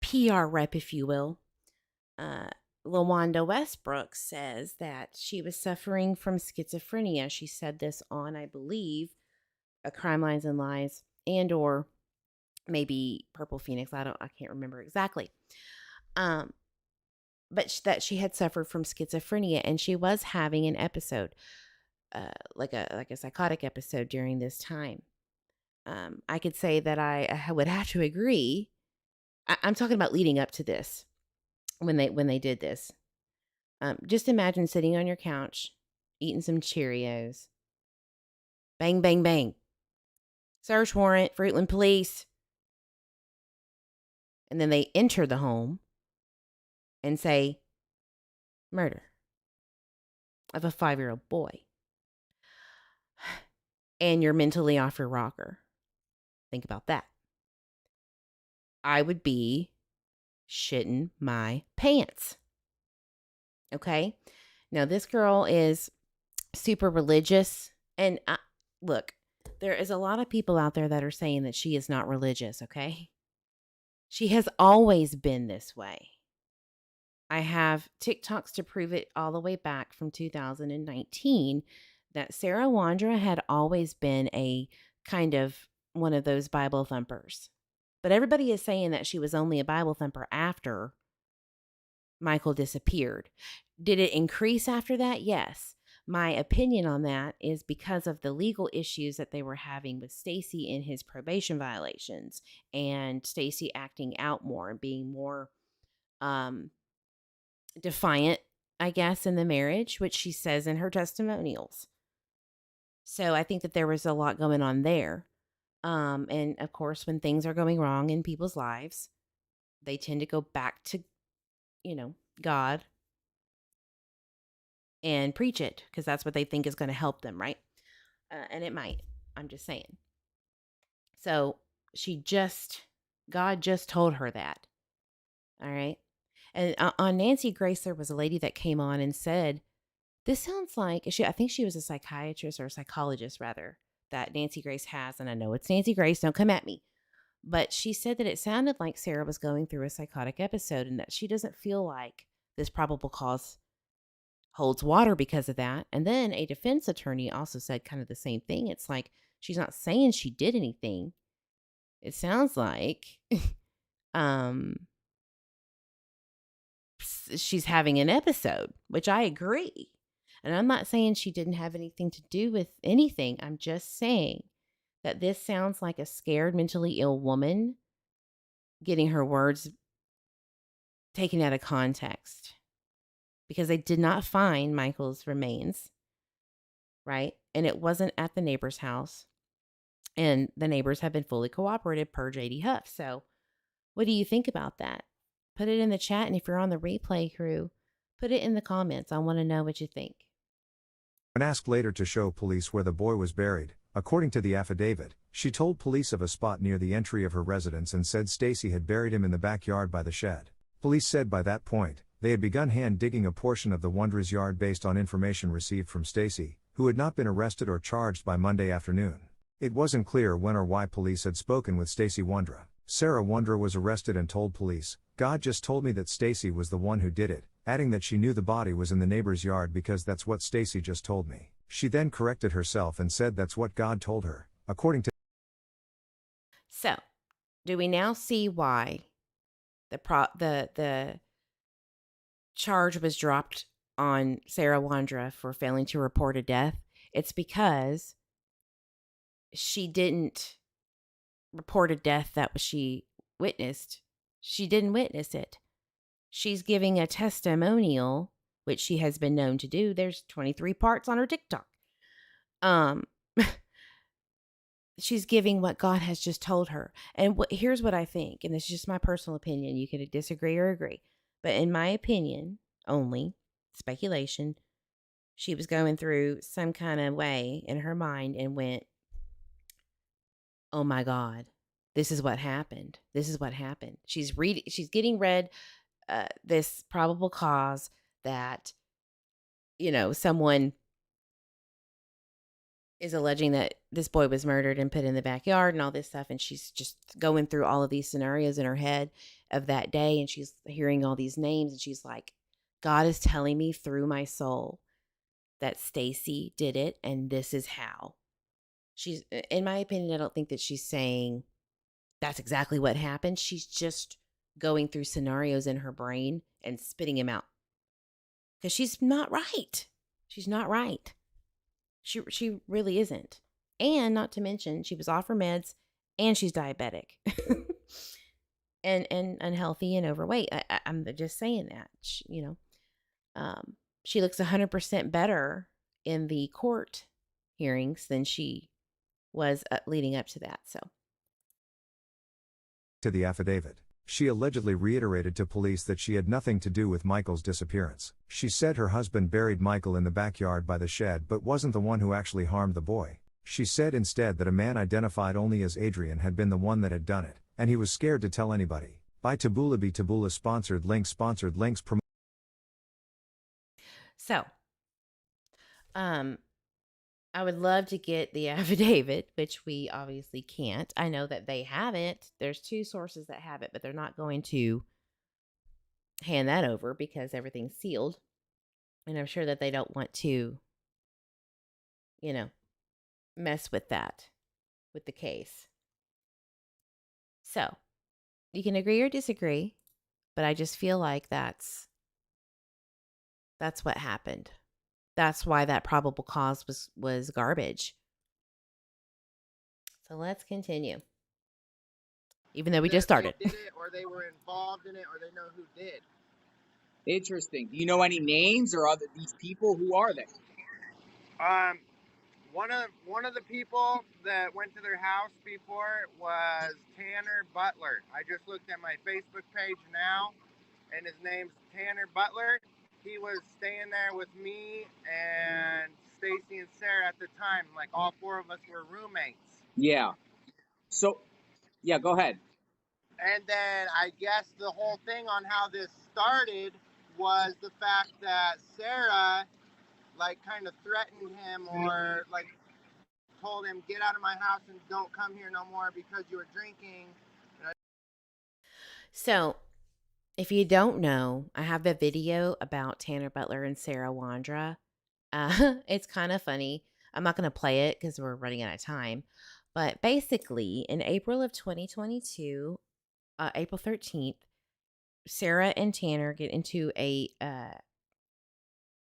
PR rep, if you will, LaWanda Westbrook says that she was suffering from schizophrenia. She said this on, I believe, a Crime Lines and Lies and or maybe Purple Phoenix. I can't remember exactly. But that she had suffered from schizophrenia and she was having an episode, like a psychotic episode during this time. I could say that I would have to agree. I'm talking about leading up to this. When they did this, just imagine sitting on your couch, eating some Cheerios. Bang, bang, bang. Search warrant, Fruitland Police. And then they enter the home and say, murder of a 5-year-old boy. And you're mentally off your rocker. Think about that. I would be shitting my pants. Okay? Now, this girl is super religious. And look, there is a lot of people out there that are saying that she is not religious, okay? She has always been this way. I have TikToks to prove it all the way back from 2019 that Sarah Wandra had always been a kind of one of those Bible thumpers. But everybody is saying that she was only a Bible thumper after Michael disappeared. Did it increase after that? Yes. My opinion on that is because of the legal issues that they were having with Stacy in his probation violations and Stacy acting out more and being more defiant, I guess, in the marriage, which she says in her testimonials. So I think that there was a lot going on there. And of course, when things are going wrong in people's lives, they tend to go back to, God and preach it because that's what they think is going to help them, right? And it might. I'm just saying. So God just told her that. All right. And on Nancy Grace, there was a lady that came on and said, this sounds like, I think she was a psychiatrist or a psychologist, rather, that Nancy Grace has. And I know it's Nancy Grace. Don't come at me. But she said that it sounded like Sarah was going through a psychotic episode and that she doesn't feel like this probable cause holds water because of that. And then a defense attorney also said kind of the same thing. It's like, she's not saying she did anything. It sounds like she's having an episode, which I agree. And I'm not saying she didn't have anything to do with anything. I'm just saying that this sounds like a scared, mentally ill woman getting her words taken out of context because they did not find Michael's remains, right? And it wasn't at the neighbor's house. And the neighbors have been fully cooperative per JD Huff. So what do you think about that? Put it in the chat. And if you're on the replay crew, put it in the comments. I want to know what you think. When asked later to show police where the boy was buried, according to the affidavit, she told police of a spot near the entry of her residence and said Stacy had buried him in the backyard by the shed. Police said by that point, they had begun hand digging a portion of the Wondra's yard based on information received from Stacy, who had not been arrested or charged by Monday afternoon. It wasn't clear when or why police had spoken with Stacy Wandra. Sarah Wandra was arrested and told police, God just told me that Stacy was the one who did it, adding that she knew the body was in the neighbor's yard because that's what Stacy just told me. She then corrected herself and said that's what God told her, according to. So, do we now see why the charge was dropped on Sarah Wandra for failing to report a death? It's because she didn't report a death that she witnessed. She didn't witness it. She's giving a testimonial, which she has been known to do. There's 23 parts on her TikTok. She's giving what God has just told her. And here's what I think, and this is just my personal opinion. You could disagree or agree. But in my opinion, only speculation, she was going through some kind of way in her mind and went, oh my God, this is what happened. This is what happened. She's getting read this probable cause that, someone is alleging that this boy was murdered and put in the backyard and all this stuff. And she's just going through all of these scenarios in her head of that day. And she's hearing all these names. And she's like, God is telling me through my soul that Stacy did it. And this is how. She's, in my opinion, I don't think that she's saying that's exactly what happened. She's just going through scenarios in her brain and spitting them out. Because she's not right. She's not right. She really isn't. And not to mention, she was off her meds and she's diabetic. and unhealthy and overweight. I'm just saying that, she looks 100% better in the court hearings than she was leading up to that. So, to the affidavit, she allegedly reiterated to police that she had nothing to do with Michael's disappearance. She said her husband buried Michael in the backyard by the shed but wasn't the one who actually harmed the boy. She said instead that a man identified only as Adrian had been the one that had done it, and he was scared to tell anybody. By Taboola be Taboola sponsored links So, I would love to get the affidavit, which we obviously can't. I know that they have it. There's 2 sources that have it, but they're not going to hand that over because everything's sealed. And I'm sure that they don't want to, mess with that, with the case. So, you can agree or disagree, but I just feel like that's what happened. That's why that probable cause was garbage. So let's continue. Even though we just started. They did it, or they were involved in it, or they know who did. Interesting. Do you know any names or other these people? Who are they? One of the people that went to their house before was Tanner Butler. I just looked at my Facebook page now, and his name's Tanner Butler. He was staying there with me and Stacy and Sarah at the time. Like, all 4 of us were roommates. Yeah. So, yeah, go ahead. And then I guess the whole thing on how this started was the fact that Sarah, like, kind of threatened him, or like told him, get out of my house and don't come here no more because you were drinking. So, if you don't know, I have a video about Tanner Butler and Sarah Wandra. It's kind of funny. I'm not going to play it because we're running out of time. But basically, in April of 2022, April 13th, Sarah and Tanner get into a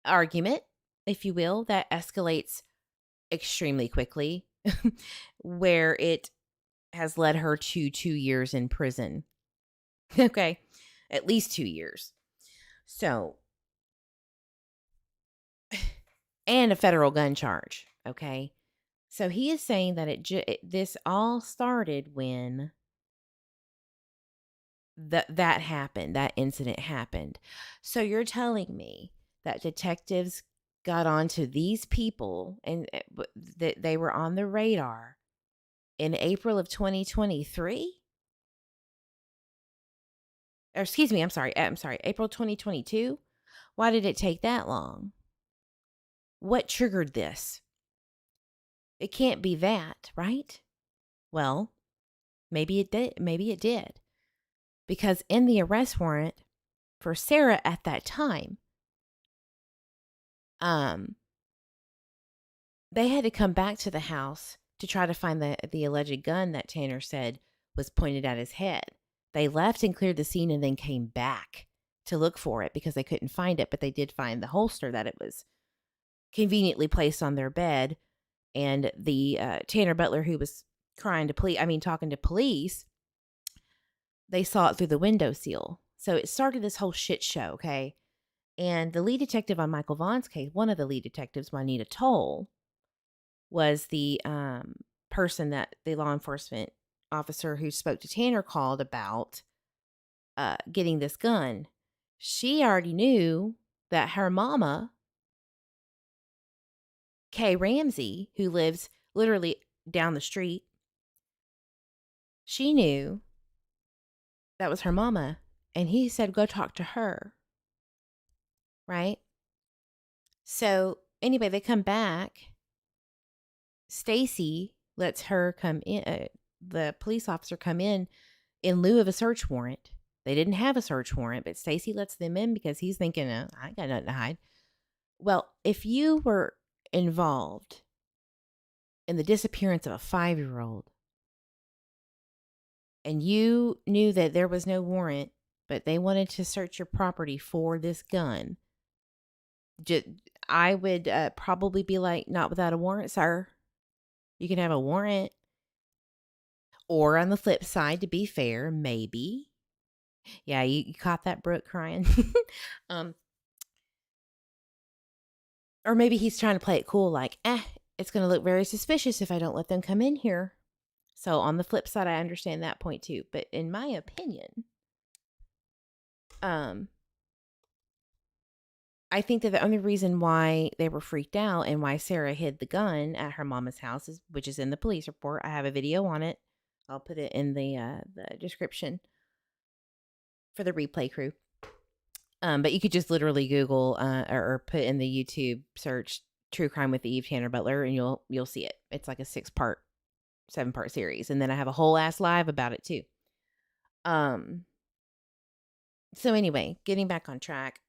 argument, if you will, that escalates extremely quickly, where it has led her to 2 years in prison. Okay, at least 2 years. So, and a federal gun charge. Okay, so he is saying that this all started when that happened, that incident happened. So you're telling me that detectives got onto these people and that they were on the radar in April of 2023? Or excuse me, I'm sorry, April 2022? Why did it take that long? What triggered this? It can't be that, right? Well, maybe it did. Because in the arrest warrant for Sarah at that time, they had to come back to the house to try to find the alleged gun that Tanner said was pointed at his head. They left and cleared the scene and then came back to look for it because they couldn't find it, but they did find the holster that it was conveniently placed on their bed. And the Tanner Butler, who was talking to police, they saw it through the window sill. So it started this whole shit show, okay? And the lead detective on Michael Vaughn's case, one of the lead detectives, Juanita Toll, was the person that the law enforcement officer who spoke to Tanner called about getting this gun. She already knew that her mama, Kay Ramsey, who lives literally down the street, she knew that was her mama. And he said, go talk to her. Right? So anyway, they come back. Stacy lets her come in, the police officer come in lieu of a search warrant. They didn't have a search warrant, but Stacy lets them in because he's thinking, I ain't got nothing to hide. Well, if you were involved in the disappearance of a 5-year-old and you knew that there was no warrant, but they wanted to search your property for this gun, I would probably be like, not without a warrant, sir. You can have a warrant. Or on the flip side, to be fair, maybe. Yeah, you caught that, Brooke, crying. Or maybe he's trying to play it cool, like, it's going to look very suspicious if I don't let them come in here. So on the flip side, I understand that point too. But in my opinion, I think that the only reason why they were freaked out and why Sarah hid the gun at her mama's house, which is in the police report, I have a video on it I'll put it in the description for the replay crew. But you could just literally Google or put in the YouTube search "True Crime with Eve Tanner Butler" and you'll see it. It's like a 7-part series, and then I have a whole ass live about it too. So anyway, getting back on track,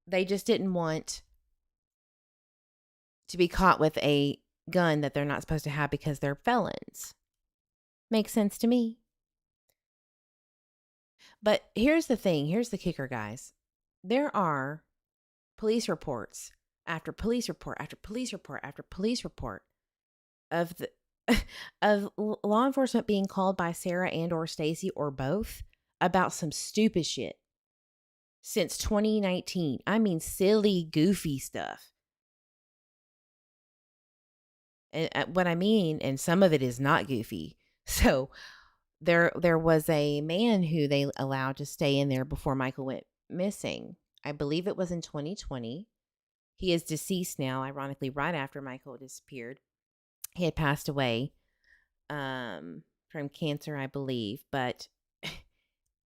they just didn't want to be caught with a gun that they're not supposed to have because they're felons. Makes sense to me. But here's the thing. Here's the kicker, guys. There are police reports after police report after police report after police report of the of law enforcement being called by Sarah and or Stacy or both about some stupid shit since 2019. I mean, silly, goofy stuff. And what I mean, and some of it is not goofy. So there was a man who they allowed to stay in there before Michael went missing. I believe it was in 2020. He is deceased now, ironically, right after Michael disappeared. He had passed away from cancer, I believe, but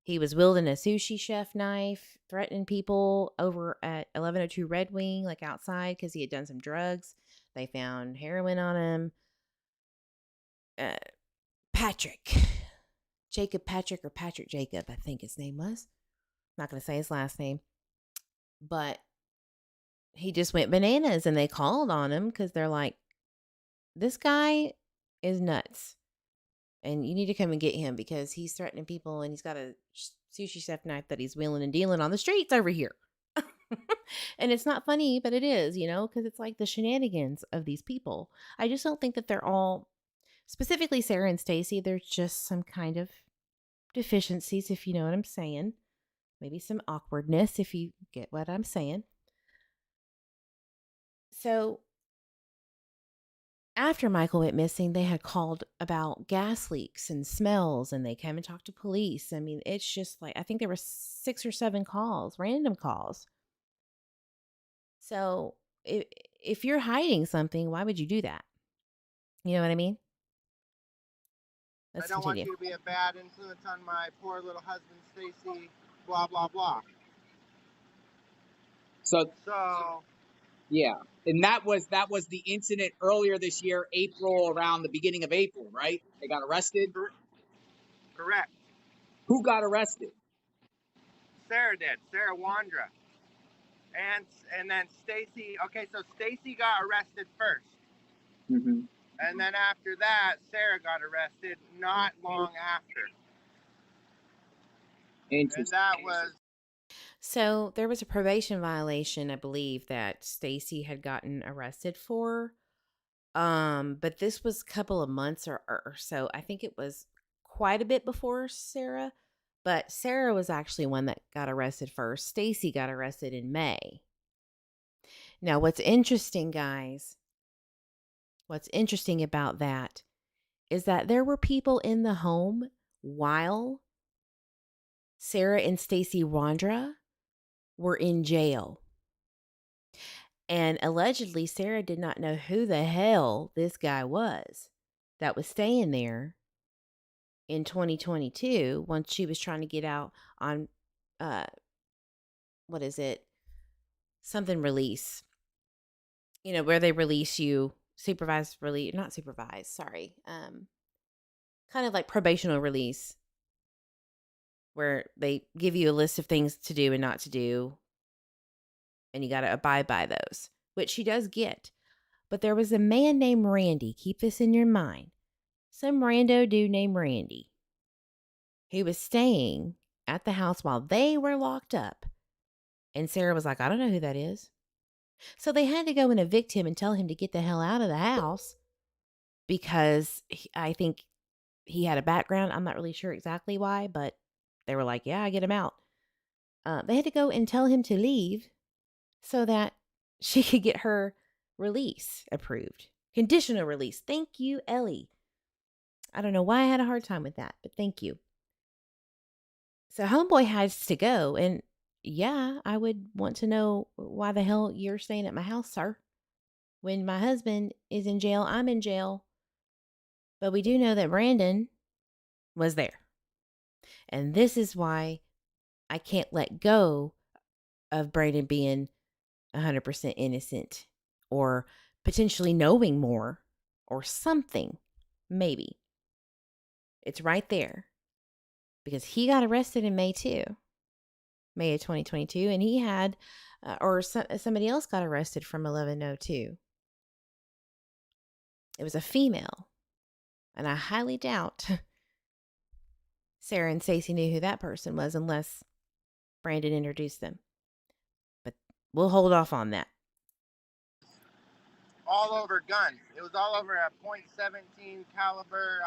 he was wielding a sushi chef knife, threatening people over at 1102 Red Wing, like outside, because he had done some drugs. They found heroin on him. Jacob Patrick or Patrick Jacob, I think his name was. I'm not going to say his last name. But he just went bananas and they called on him because they're like, this guy is nuts. And you need to come and get him because he's threatening people and he's got a sushi chef knife that he's wheeling and dealing on the streets over here. And it's not funny, but it is, because it's like the shenanigans of these people. I just don't think that they're all, specifically Sarah and Stacy, there's just some kind of deficiencies, if you know what I'm saying. Maybe some awkwardness, if you get what I'm saying. So after Michael went missing, they had called about gas leaks and smells, and they came and talked to police. I mean, it's just like, I think there were 6 or 7 calls, random calls. So if you're hiding something, why would you do that? You know what I mean? I don't want you to be a bad influence on my poor little husband, Stacy, blah, blah, blah. So yeah. And that was the incident earlier this year, April, around the beginning of April, right? They got arrested? Correct. Who got arrested? Sarah did. Sarah Wandra. And then Stacy. Okay, so Stacy got arrested first. Mm-hmm. And then after that, Sarah got arrested not long after. Interesting. And that was... So there was a probation violation, I believe, that Stacy had gotten arrested for. But this was a couple of months or so. I think it was quite a bit before Sarah. But Sarah was actually one that got arrested first. Stacy got arrested in May. Now, what's interesting, guys, what's interesting about that is that there were people in the home while Sarah and Stacy Wandra were in jail. And allegedly, Sarah did not know who the hell this guy was that was staying there in 2022 once she was trying to get out on, what is it? Something release. Where they release you, supervised release, not supervised, sorry. Kind of like probational release, where they give you a list of things to do and not to do, and you got to abide by those, which she does get. But there was a man named Randy. Keep this in your mind. Some rando dude named Randy who was staying at the house while they were locked up. And Sarah was like, I don't know who that is. So they had to go and evict him and tell him to get the hell out of the house because I think he had a background. I'm not really sure exactly why, but they were like, yeah, get him out. They had to go and tell him to leave so that she could get her release approved. Conditional release. Thank you, Ellie. I don't know why I had a hard time with that, but thank you. So homeboy has to go, and yeah, I would want to know why the hell you're staying at my house, sir. When my husband is in jail, I'm in jail. But we do know that Brandon was there. And this is why I can't let go of Brandon being 100% innocent or potentially knowing more or something. Maybe. It's right there. Because he got arrested in May too. May of 2022. And he had, somebody else got arrested from 1102. It was a female. And I highly doubt Sarah and Stacey knew who that person was unless Brandon introduced them. But we'll hold off on that. All over guns. It was all over a .17 caliber,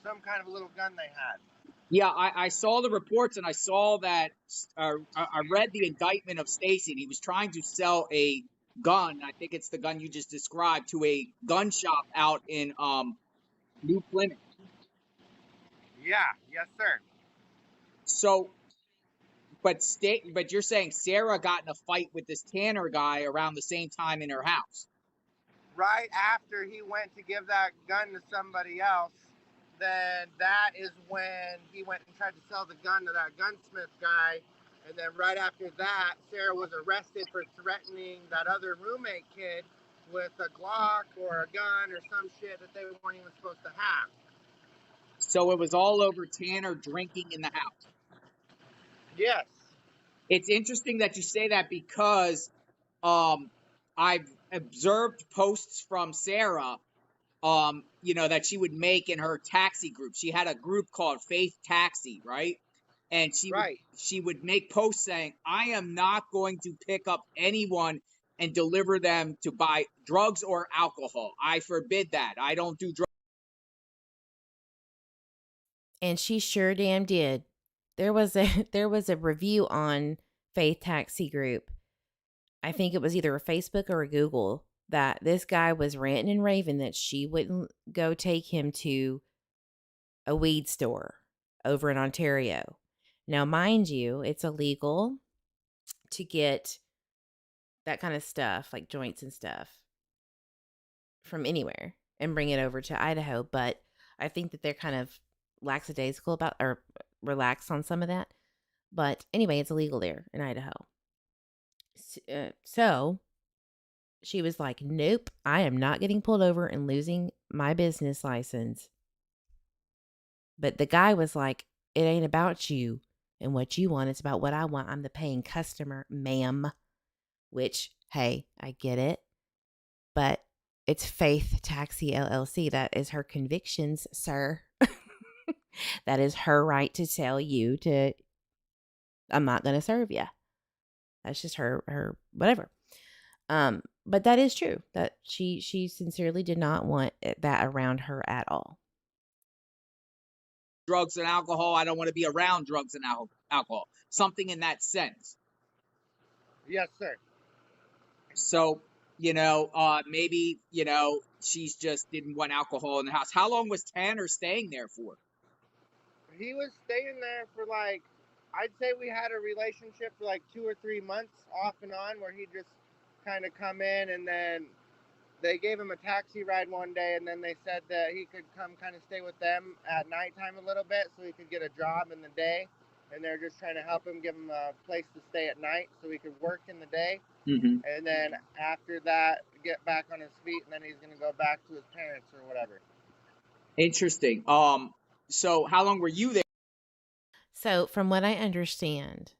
some kind of a little gun they had. Yeah, I saw the reports and I saw that I read the indictment of Stacy, and he was trying to sell a gun. I think it's the gun you just described, to a gun shop out in New Plymouth. Yeah, yes, sir. So, but you're saying Sarah got in a fight with this Tanner guy around the same time in her house. Right after he went to give that gun to somebody else, then that is when he went and tried to sell the gun to that gunsmith guy. And then right after that, Sarah was arrested for threatening that other roommate kid with a Glock or a gun or some shit that they weren't even supposed to have. So it was all over Tanner drinking in the house. Yes. It's interesting that you say that because I've observed posts from Sarah, that she would make in her taxi group. She had a group called Faith Taxi, right? And she would make posts saying, I am not going to pick up anyone and deliver them to buy drugs or alcohol. I forbid that. I don't do drugs. And she sure damn did. There was a review on Faith Taxi Group. I think it was either a Facebook or a Google, that this guy was ranting and raving that she wouldn't go take him to a weed store over in Ontario. Now, mind you, it's illegal to get that kind of stuff, like joints and stuff, from anywhere and bring it over to Idaho. But I think that they're kind of lackadaisical about, or relaxed on some of that. But anyway, it's illegal there in Idaho. So she was like, nope, I am not getting pulled over and losing my business license. But the guy was like, it ain't about you and what you want. It's about what I want. I'm the paying customer, ma'am. Which, hey, I get it. But it's Faith Taxi LLC. That is her convictions, sir. That is her right to tell you to, I'm not going to serve you. That's just her whatever. But that is true, that she sincerely did not want that around her at all. Drugs and alcohol. I don't want to be around drugs and alcohol. Something in that sense. Yes, sir. So, maybe, she's just didn't want alcohol in the house. How long was Tanner staying there for? He was staying there for I'd say we had a relationship for 2 or 3 months off and on, where he'd just kind of come in, and then they gave him a taxi ride one day, and then they said that he could come kind of stay with them at nighttime a little bit so he could get a job in the day. And they're just trying to help him, give him a place to stay at night so he could work in the day. Mm-hmm. And then after that, get back on his feet, and then he's going to go back to his parents or whatever. Interesting. So how long were you there? So from what I understand,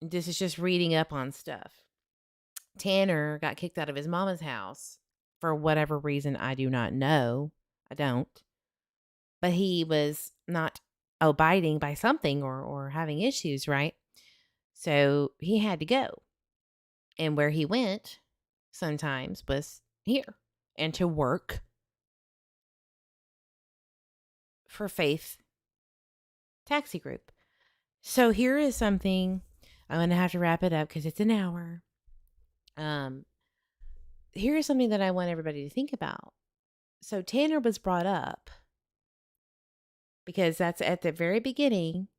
this is just reading up on stuff. Tanner got kicked out of his mama's house for whatever reason. I do not know. I don't. But he was not abiding by something or having issues, right? So he had to go. And where he went sometimes was here, and to work for Faith Taxi Group. So here is something, I'm going to have to wrap it up because it's an hour. Here is something that I want everybody to think about. So Tanner was brought up because that's at the very beginning.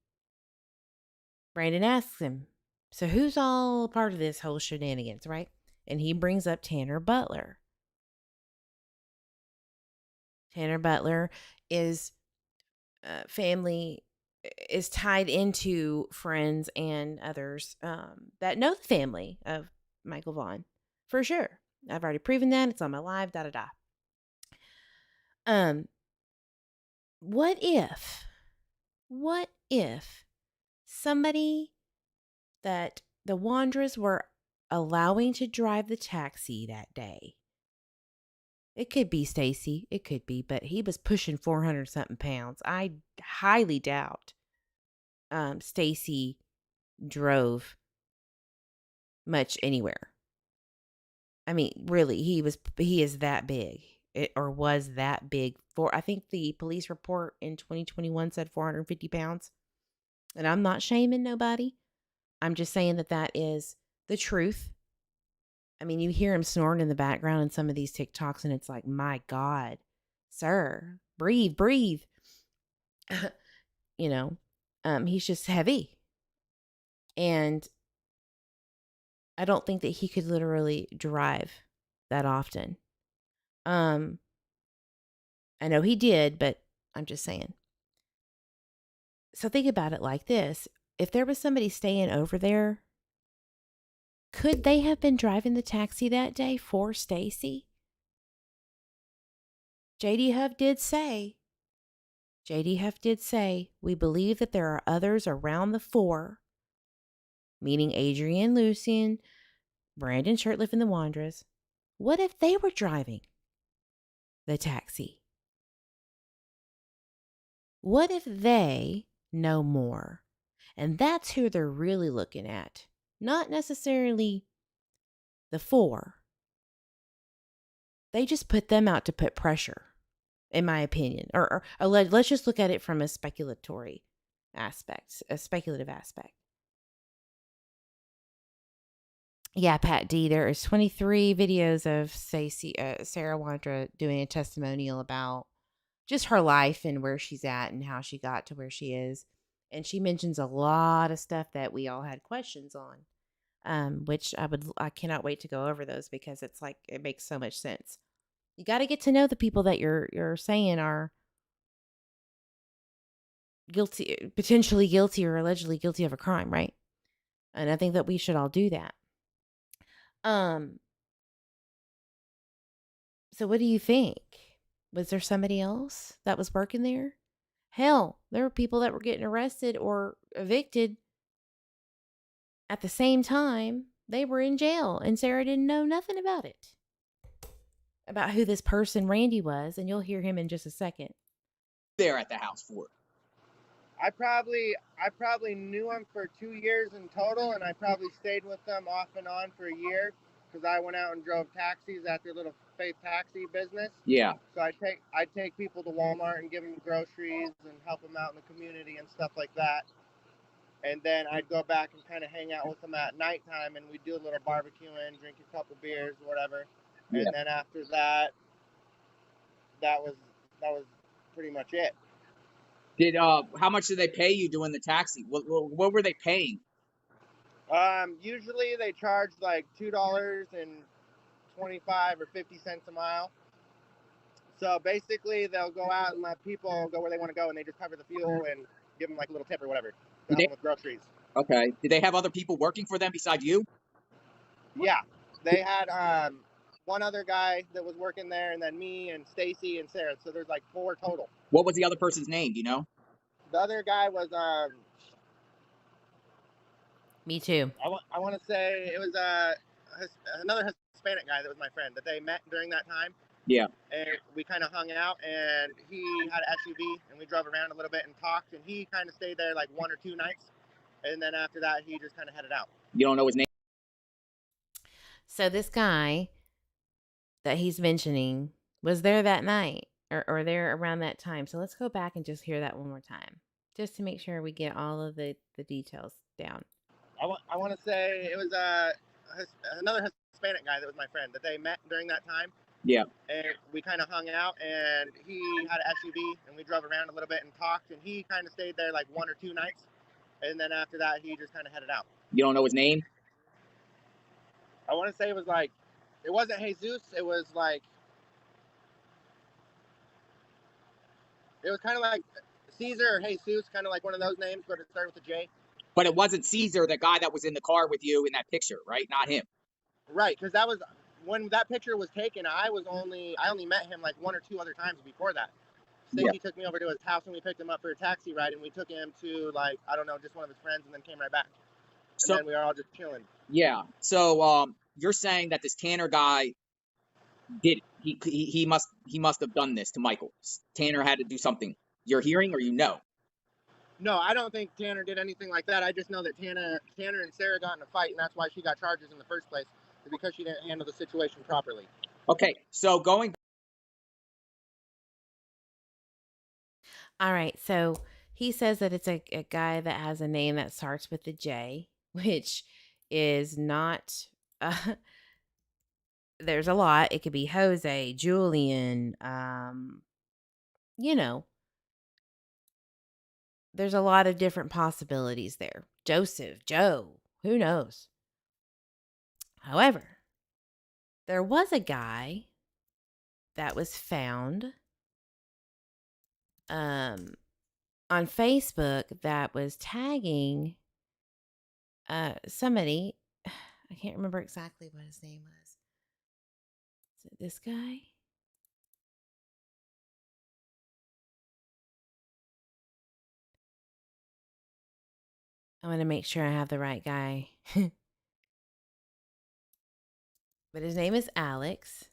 Brandon asks him, so who's all part of this whole shenanigans, right? And he brings up Tanner Butler. Tanner Butler is family is tied into friends and others that know the family of Michael Vaughan for sure. I've already proven that. It's on my live. Da da da. What if somebody that the Wanderers were allowing to drive the taxi that day? It could be Stacy. It could be, but he was pushing 400 something pounds. I highly doubt Stacy drove much anywhere. I mean, really, he is that big. Or was that big for, I think the police report in 2021 said 450 pounds. And I'm not shaming nobody. I'm just saying that is the truth. I mean, you hear him snoring in the background in some of these TikToks, and it's like, my God, sir, breathe. He's just heavy. And I don't think that he could literally drive that often. I know he did, but I'm just saying. So think about it like this. If there was somebody staying over there, could they have been driving the taxi that day for Stacy? JD Huff did say, we believe that there are others around the four, meaning Adrian, Lucian, Brandon Shirtliff, and the Wanderers. What if they were driving the taxi? What if they know more? And that's who they're really looking at. Not necessarily the four. They just put them out to put pressure, in my opinion. Or let's just look at it from a speculative aspect. Yeah, Pat D, there is 23 videos of Sarah Wandra doing a testimonial about just her life and where she's at and how she got to where she is. And she mentions a lot of stuff that we all had questions on, which I cannot wait to go over those because it's like, it makes so much sense. You got to get to know the people that you're saying are guilty, potentially guilty or allegedly guilty of a crime, right? And I think that we should all do that. So what do you think? Was there somebody else that was working there? Hell, there were people that were getting arrested or evicted at the same time. They were in jail and Sarah didn't know nothing about it. About who this person Randy was, and you'll hear him in just a second. There at the house for. I probably knew him for 2 years in total, and I probably stayed with them off and on for a year because I went out and drove taxis at their little faith taxi business. Yeah. So I'd take people to Walmart and give them groceries and help them out in the community and stuff like that. And then I'd go back and kind of hang out with them at nighttime, and we'd do a little barbecuing, drink a couple beers, whatever. Yeah. And then after that, that was pretty much it. How much did they pay you doing the taxi? What were they paying? Usually they charge like $2.25 or 50 cents a mile. So basically they'll go out and let people go where they want to go, and they just cover the fuel and give them like a little tip or whatever. Help them with groceries. Okay. Did they have other people working for them besides you? Yeah, they had one other guy that was working there, and then me and Stacy and Sarah. So there's like 4 total. What was the other person's name? Do you know? The other guy was Me too. I want to say it was another Hispanic guy that was my friend that they met during that time. Yeah. And we kind of hung out, and he had an SUV, and we drove around a little bit and talked, and he kind of stayed there like 1 or 2 nights, and then after that he just kind of headed out. You don't know his name? So this guy that he's mentioning was there that night or there around that time. So let's go back and just hear that one more time, just to make sure we get all of the details down. I want to say it was another Hispanic guy that was my friend that they met during that time. Yeah. And we kind of hung out, and he had an SUV, and we drove around a little bit and talked, and he kind of stayed there like 1 or 2 nights, and then after that he just kind of headed out. You don't know his name? I want to say it was like, it wasn't Jesus, it was like, It was kind of like Caesar or Jesus, kind of like one of those names, but it started with a J. But it wasn't Caesar, the guy that was in the car with you in that picture, right? Not him. Right, because that was when that picture was taken. I only met him like 1 or 2 other times before that. Stacy took me over to his house and we picked him up for a taxi ride, and we took him to like, I don't know, just one of his friends, and then came right back. And then we were all just chilling. Yeah. So you're saying that this Tanner guy did it. He must have done this to Michael. Tanner had to do something. You're hearing or you know? No, I don't think Tanner did anything like that. I just know that Tanner and Sarah got in a fight, and that's why she got charges in the first place, because she didn't handle the situation properly. Okay, so going. All right, so he says that it's a guy that has a name that starts with a J, which is not. There's a lot. It could be Jose, Julian. You know, there's a lot of different possibilities there. Joseph, Joe, who knows? However, there was a guy that was found on Facebook that was tagging somebody. I can't remember exactly what his name was. Is it this guy? I want to make sure I have the right guy. But his name is Alex.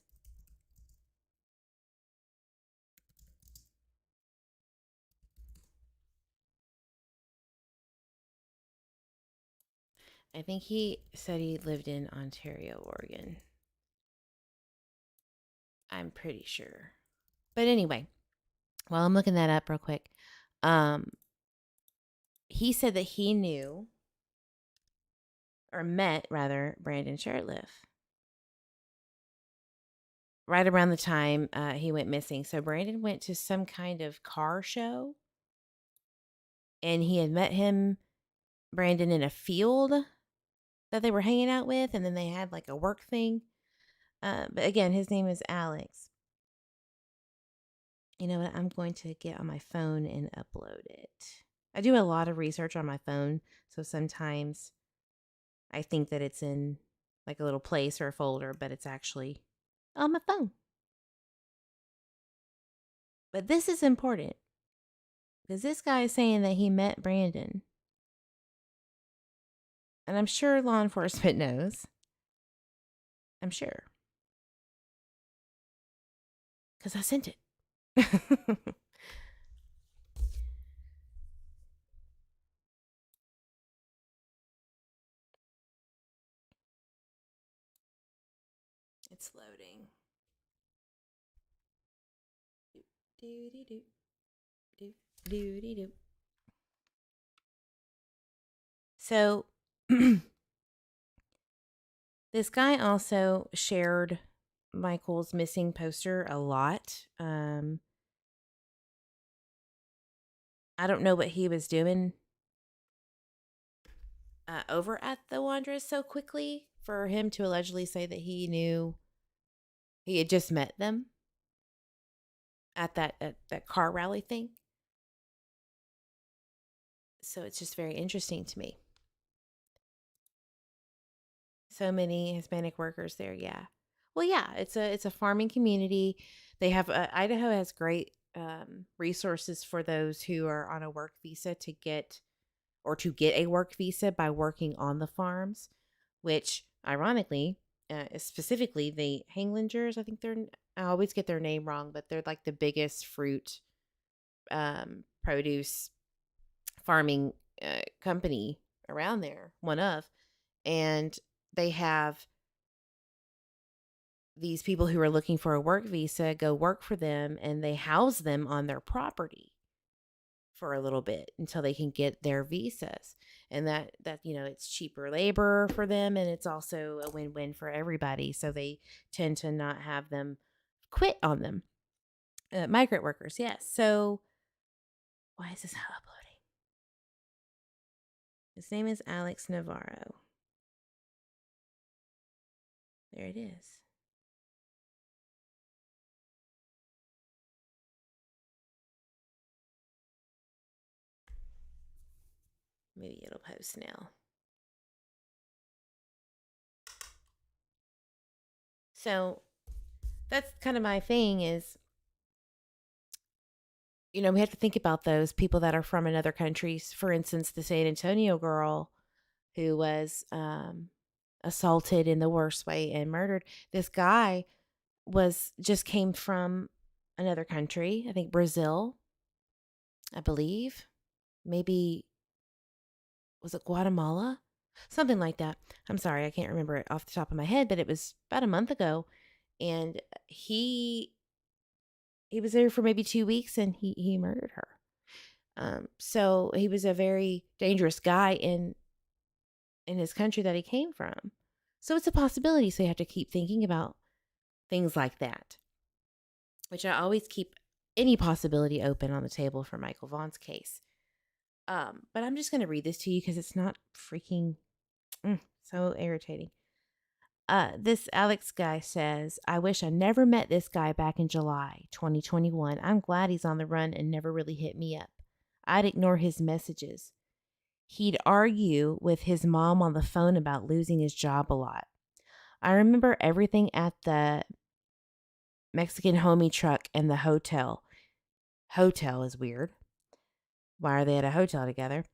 I think he said he lived in Ontario, Oregon. I'm pretty sure. But anyway, while I'm looking that up real quick, he said that he knew, or met rather, Brandon Shirtliff right around the time he went missing. So Brandon went to some kind of car show, and he had met Brandon, in a field that they were hanging out with, and then they had like a work thing. But again, his name is Alex. You know what? I'm going to get on my phone and upload it. I do a lot of research on my phone, so sometimes I think that it's in like a little place or a folder, but it's actually on my phone. But this is important because this guy is saying that he met Brandon. And I'm sure law enforcement knows. I'm sure. Because I sent it. It's loading. Do. So this guy also shared Michael's missing poster a lot. I don't know what he was doing over at the Wanderers so quickly for him to allegedly say that he knew he had just met them at that car rally thing. So it's just very interesting to me. So many Hispanic workers there, yeah. Well, yeah, it's a farming community. They have Idaho has great resources for those who are on a work visa to get a work visa by working on the farms, which ironically, specifically the Hanglingers, I think I always get their name wrong, but they're like the biggest fruit produce farming company around there, one of, and they have these people who are looking for a work visa go work for them, and they house them on their property for a little bit until they can get their visas. And that it's cheaper labor for them, and it's also a win-win for everybody. So they tend to not have them quit on them. Migrant workers, yes. So why is this not uploading? His name is Alex Navarro. There it is. Maybe it'll post now. So that's kind of my thing is, we have to think about those people that are from another countries. For instance, the San Antonio girl who was assaulted in the worst way and murdered. This guy just came from another country, I think Brazil, I believe. Maybe, was it Guatemala? Something like that. I'm sorry, I can't remember it off the top of my head, but it was about a month ago. And he was there for maybe 2 weeks and he murdered her. So he was a very dangerous guy in his country that he came from. So it's a possibility. So you have to keep thinking about things like that, which I always keep any possibility open on the table for Michael Vaughan's case. But I'm just going to read this to you because it's not freaking so irritating. This Alex guy says, I wish I never met this guy back in July 2021. I'm glad he's on the run and never really hit me up. I'd ignore his messages. He'd argue with his mom on the phone about losing his job a lot. I remember everything at the Mexican homie truck and the hotel. Hotel is weird. Why are they at a hotel together?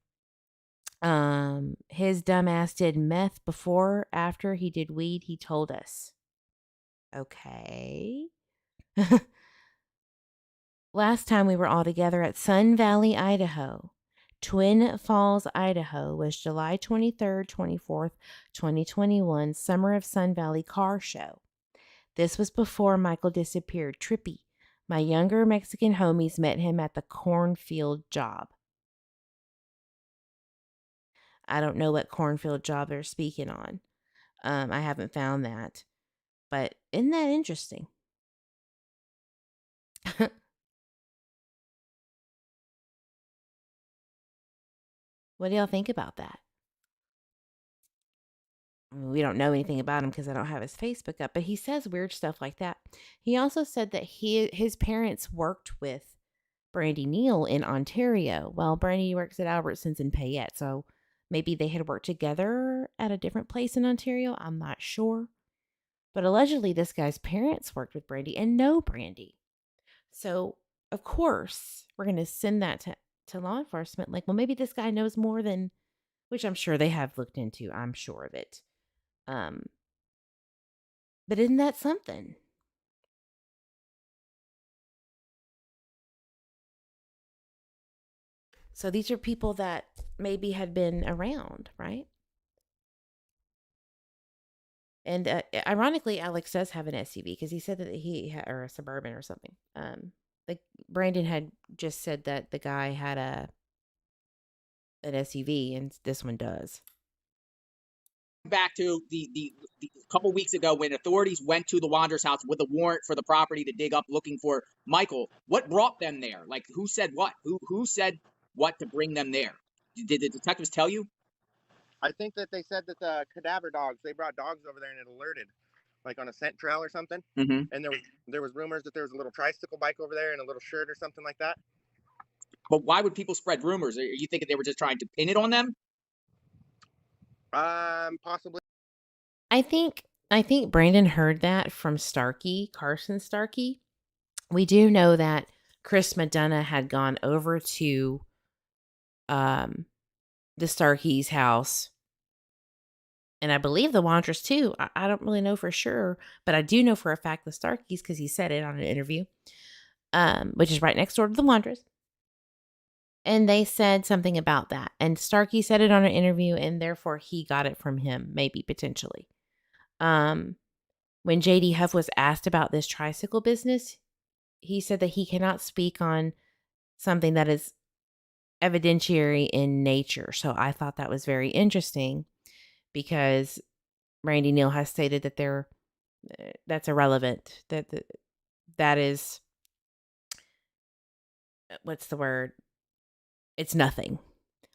His dumbass did meth before, after he did weed, he told us. Okay. Last time we were all together at Sun Valley, Idaho. Twin Falls, Idaho was July 23rd, 24th, 2021, Summer of Sun Valley car show. This was before Michael disappeared. Trippy. My younger Mexican homies met him at the cornfield job. I don't know what cornfield job they're speaking on. I haven't found that. But isn't that interesting? What do y'all think about that? I mean, we don't know anything about him because I don't have his Facebook up, but he says weird stuff like that. He also said that his parents worked with Brandy Neal in Ontario. Well, Brandy works at Albertsons in Payette, so maybe they had worked together at a different place in Ontario. I'm not sure. But allegedly, this guy's parents worked with Brandy and know Brandy. So, of course, we're going to send that to law enforcement. Like, well, maybe this guy knows more than, which I'm sure they have looked into. I'm sure of it. But isn't that something? So these are people that maybe had been around, right? And ironically, Alex does have an SUV because he said that or a Suburban or something. Like Brandon had just said that the guy had an SUV, and this one does. Back to the couple weeks ago when authorities went to the Wanderers' house with a warrant for the property to dig up looking for Michael. What brought them there? Like, who said what? Who said what to bring them there? Did the detectives tell you? I think that they said that the cadaver dogs, they brought dogs over there and it alerted, like on a scent trail or something. Mm-hmm. And there was rumors that there was a little tricycle bike over there and a little shirt or something like that. But why would people spread rumors? Are you thinking they were just trying to pin it on them? Possibly. I think Brandon heard that from Carson Starkey. We do know that Chris Madonna had gone over to the Starkeys' house, and I believe the Wanderers too. I don't really know for sure, but I do know for a fact the Starkeys because he said it on an interview, which is right next door to the Wanderers. And they said something about that. And Starkey said it on an interview, and therefore he got it from him, maybe potentially. When JD Huff was asked about this tricycle business, he said that he cannot speak on something that is evidentiary in nature. So I thought that was very interesting because Brandy Neal has stated that that's irrelevant. That is, what's the word? It's nothing.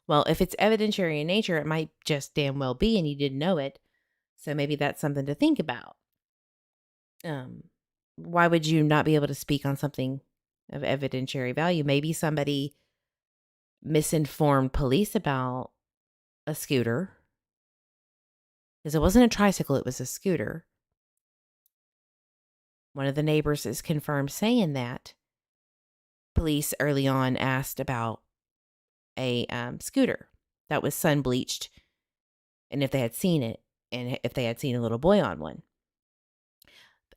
Well, if it's evidentiary in nature, it might just damn well be, and you didn't know it. So maybe that's something to think about. Why would you not be able to speak on something of evidentiary value? Maybe somebody misinformed police about a scooter, because it wasn't a tricycle, it was a scooter. One of the neighbors is confirmed saying that. Police early on asked about a scooter that was sun bleached and if they had seen it and if they had seen a little boy on one.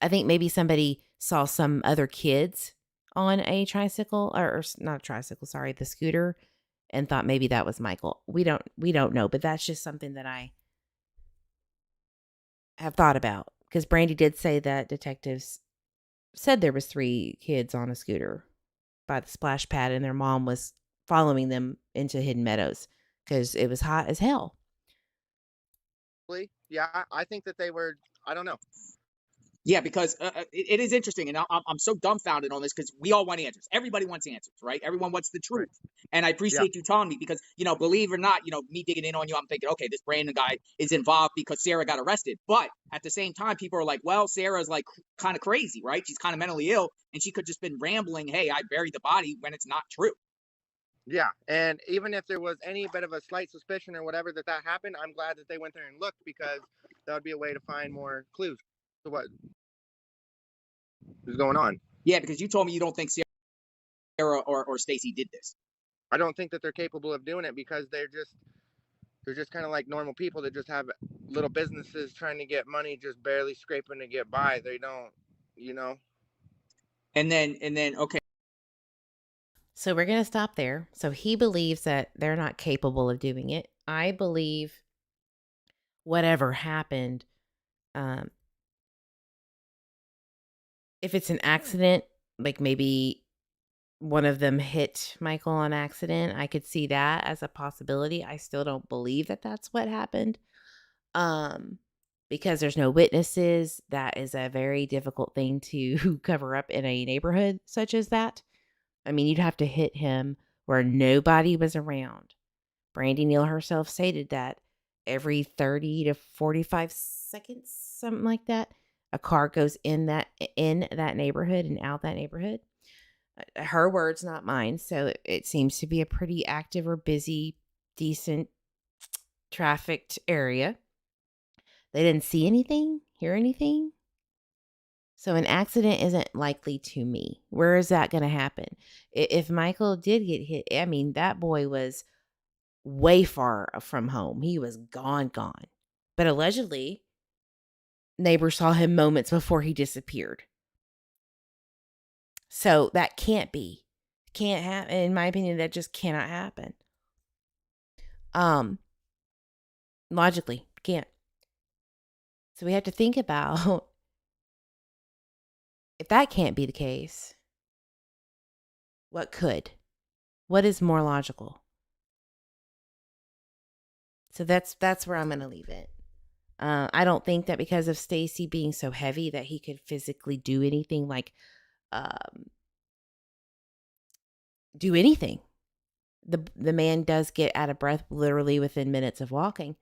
I think maybe somebody saw some other kids on a tricycle or not a tricycle, sorry, the scooter, and thought maybe that was Michael. We don't know, but that's just something that I have thought about, because Brandy did say that detectives said there was 3 kids on a scooter by the splash pad and their mom was following them into Hidden Meadows because it was hot as hell. Yeah, I think that they were, I don't know. Yeah, because it is interesting, and I'm so dumbfounded on this because we all want answers. Everybody wants answers, right? Everyone wants the truth, and I appreciate you telling me because, believe it or not, me digging in on you, I'm thinking, okay, this Brandon guy is involved because Sarah got arrested. But at the same time, people are like, well, Sarah's like kind of crazy, right? She's kind of mentally ill, and she could just been rambling, hey, I buried the body, when it's not true. Yeah, and even if there was any bit of a slight suspicion or whatever that happened, I'm glad that they went there and looked, because that would be a way to find more clues to what is going on. Yeah, because you told me you don't think Sarah or Stacy did this. I don't think that they're capable of doing it, because they're just kind of like normal people that just have little businesses trying to get money, just barely scraping to get by. They don't, And then okay. So we're going to stop there. So he believes that they're not capable of doing it. I believe whatever happened, if it's an accident, like maybe one of them hit Michael on accident, I could see that as a possibility. I still don't believe that that's what happened. Because there's no witnesses. That is a very difficult thing to cover up in a neighborhood such as that. I mean, you'd have to hit him where nobody was around. Brandy Neal herself stated that every 30 to 45 seconds, something like that, a car goes in that neighborhood and out that neighborhood. Her words, not mine. So it seems to be a pretty active or busy, decent, trafficked area. They didn't see anything, hear anything. So an accident isn't likely to me. Where is that going to happen? If Michael did get hit, I mean, that boy was way far from home. He was gone. But allegedly, neighbors saw him moments before he disappeared. So that can't happen. In my opinion, that just cannot happen. Logically, can't. So we have to think about, if that can't be the case, what could? What is more logical? So that's where I'm going to leave it. I don't think that because of Stacy being so heavy that he could physically do anything, like do anything. The man does get out of breath literally within minutes of walking,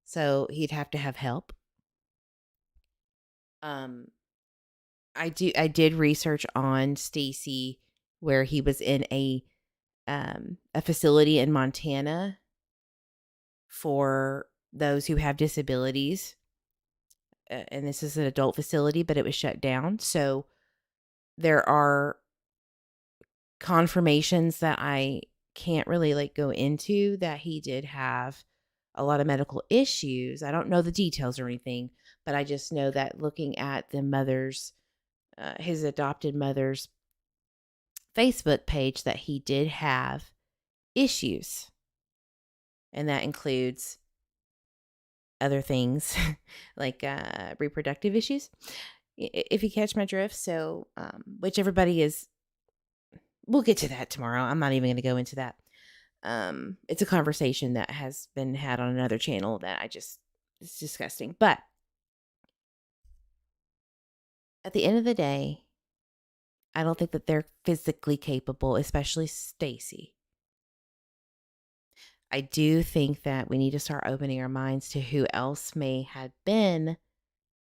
so he'd have to have help. I did research on Stacy, where he was in a facility in Montana for those who have disabilities. And this is an adult facility, but it was shut down. So there are confirmations that I can't really go into, that he did have a lot of medical issues. I don't know the details or anything, but I just know that looking at the mother's, his adopted mother's Facebook page, that he did have issues. And that includes other things like reproductive issues, if you catch my drift. So, which everybody is, we'll get to that tomorrow. I'm not even going to go into that. It's a conversation that has been had on another channel that it's disgusting. But at the end of the day, I don't think that they're physically capable, especially Stacy. I do think that we need to start opening our minds to who else may have been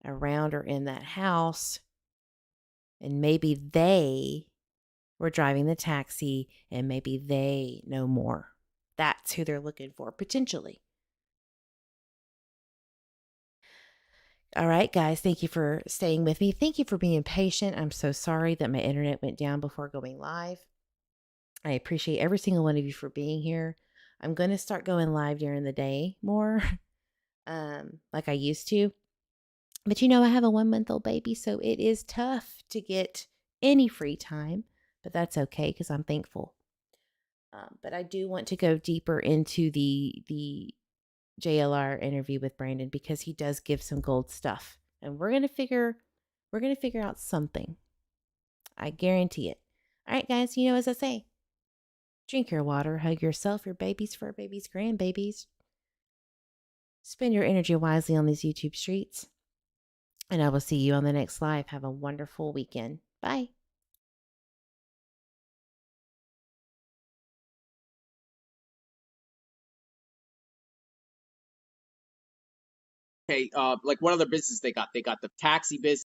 around or in that house. And maybe they were driving the taxi, and maybe they know more. That's who they're looking for, potentially. All right, guys, thank you for staying with me. Thank you for being patient. I'm so sorry that my internet went down before going live. I appreciate every single one of you for being here. I'm going to start going live during the day more, like I used to. But you know, I have a 1-month-old baby, so it is tough to get any free time, but that's okay because I'm thankful. But I do want to go deeper into the JLR interview with Brandon because he does give some gold stuff, and we're gonna figure out something. I guarantee it. All right, guys. You know, as I say, drink your water, hug yourself, your babies, fur babies, grandbabies. Spend your energy wisely on these YouTube streets, and I will see you on the next live. Have a wonderful weekend. Bye. Okay, like what other business they got? They got the taxi business.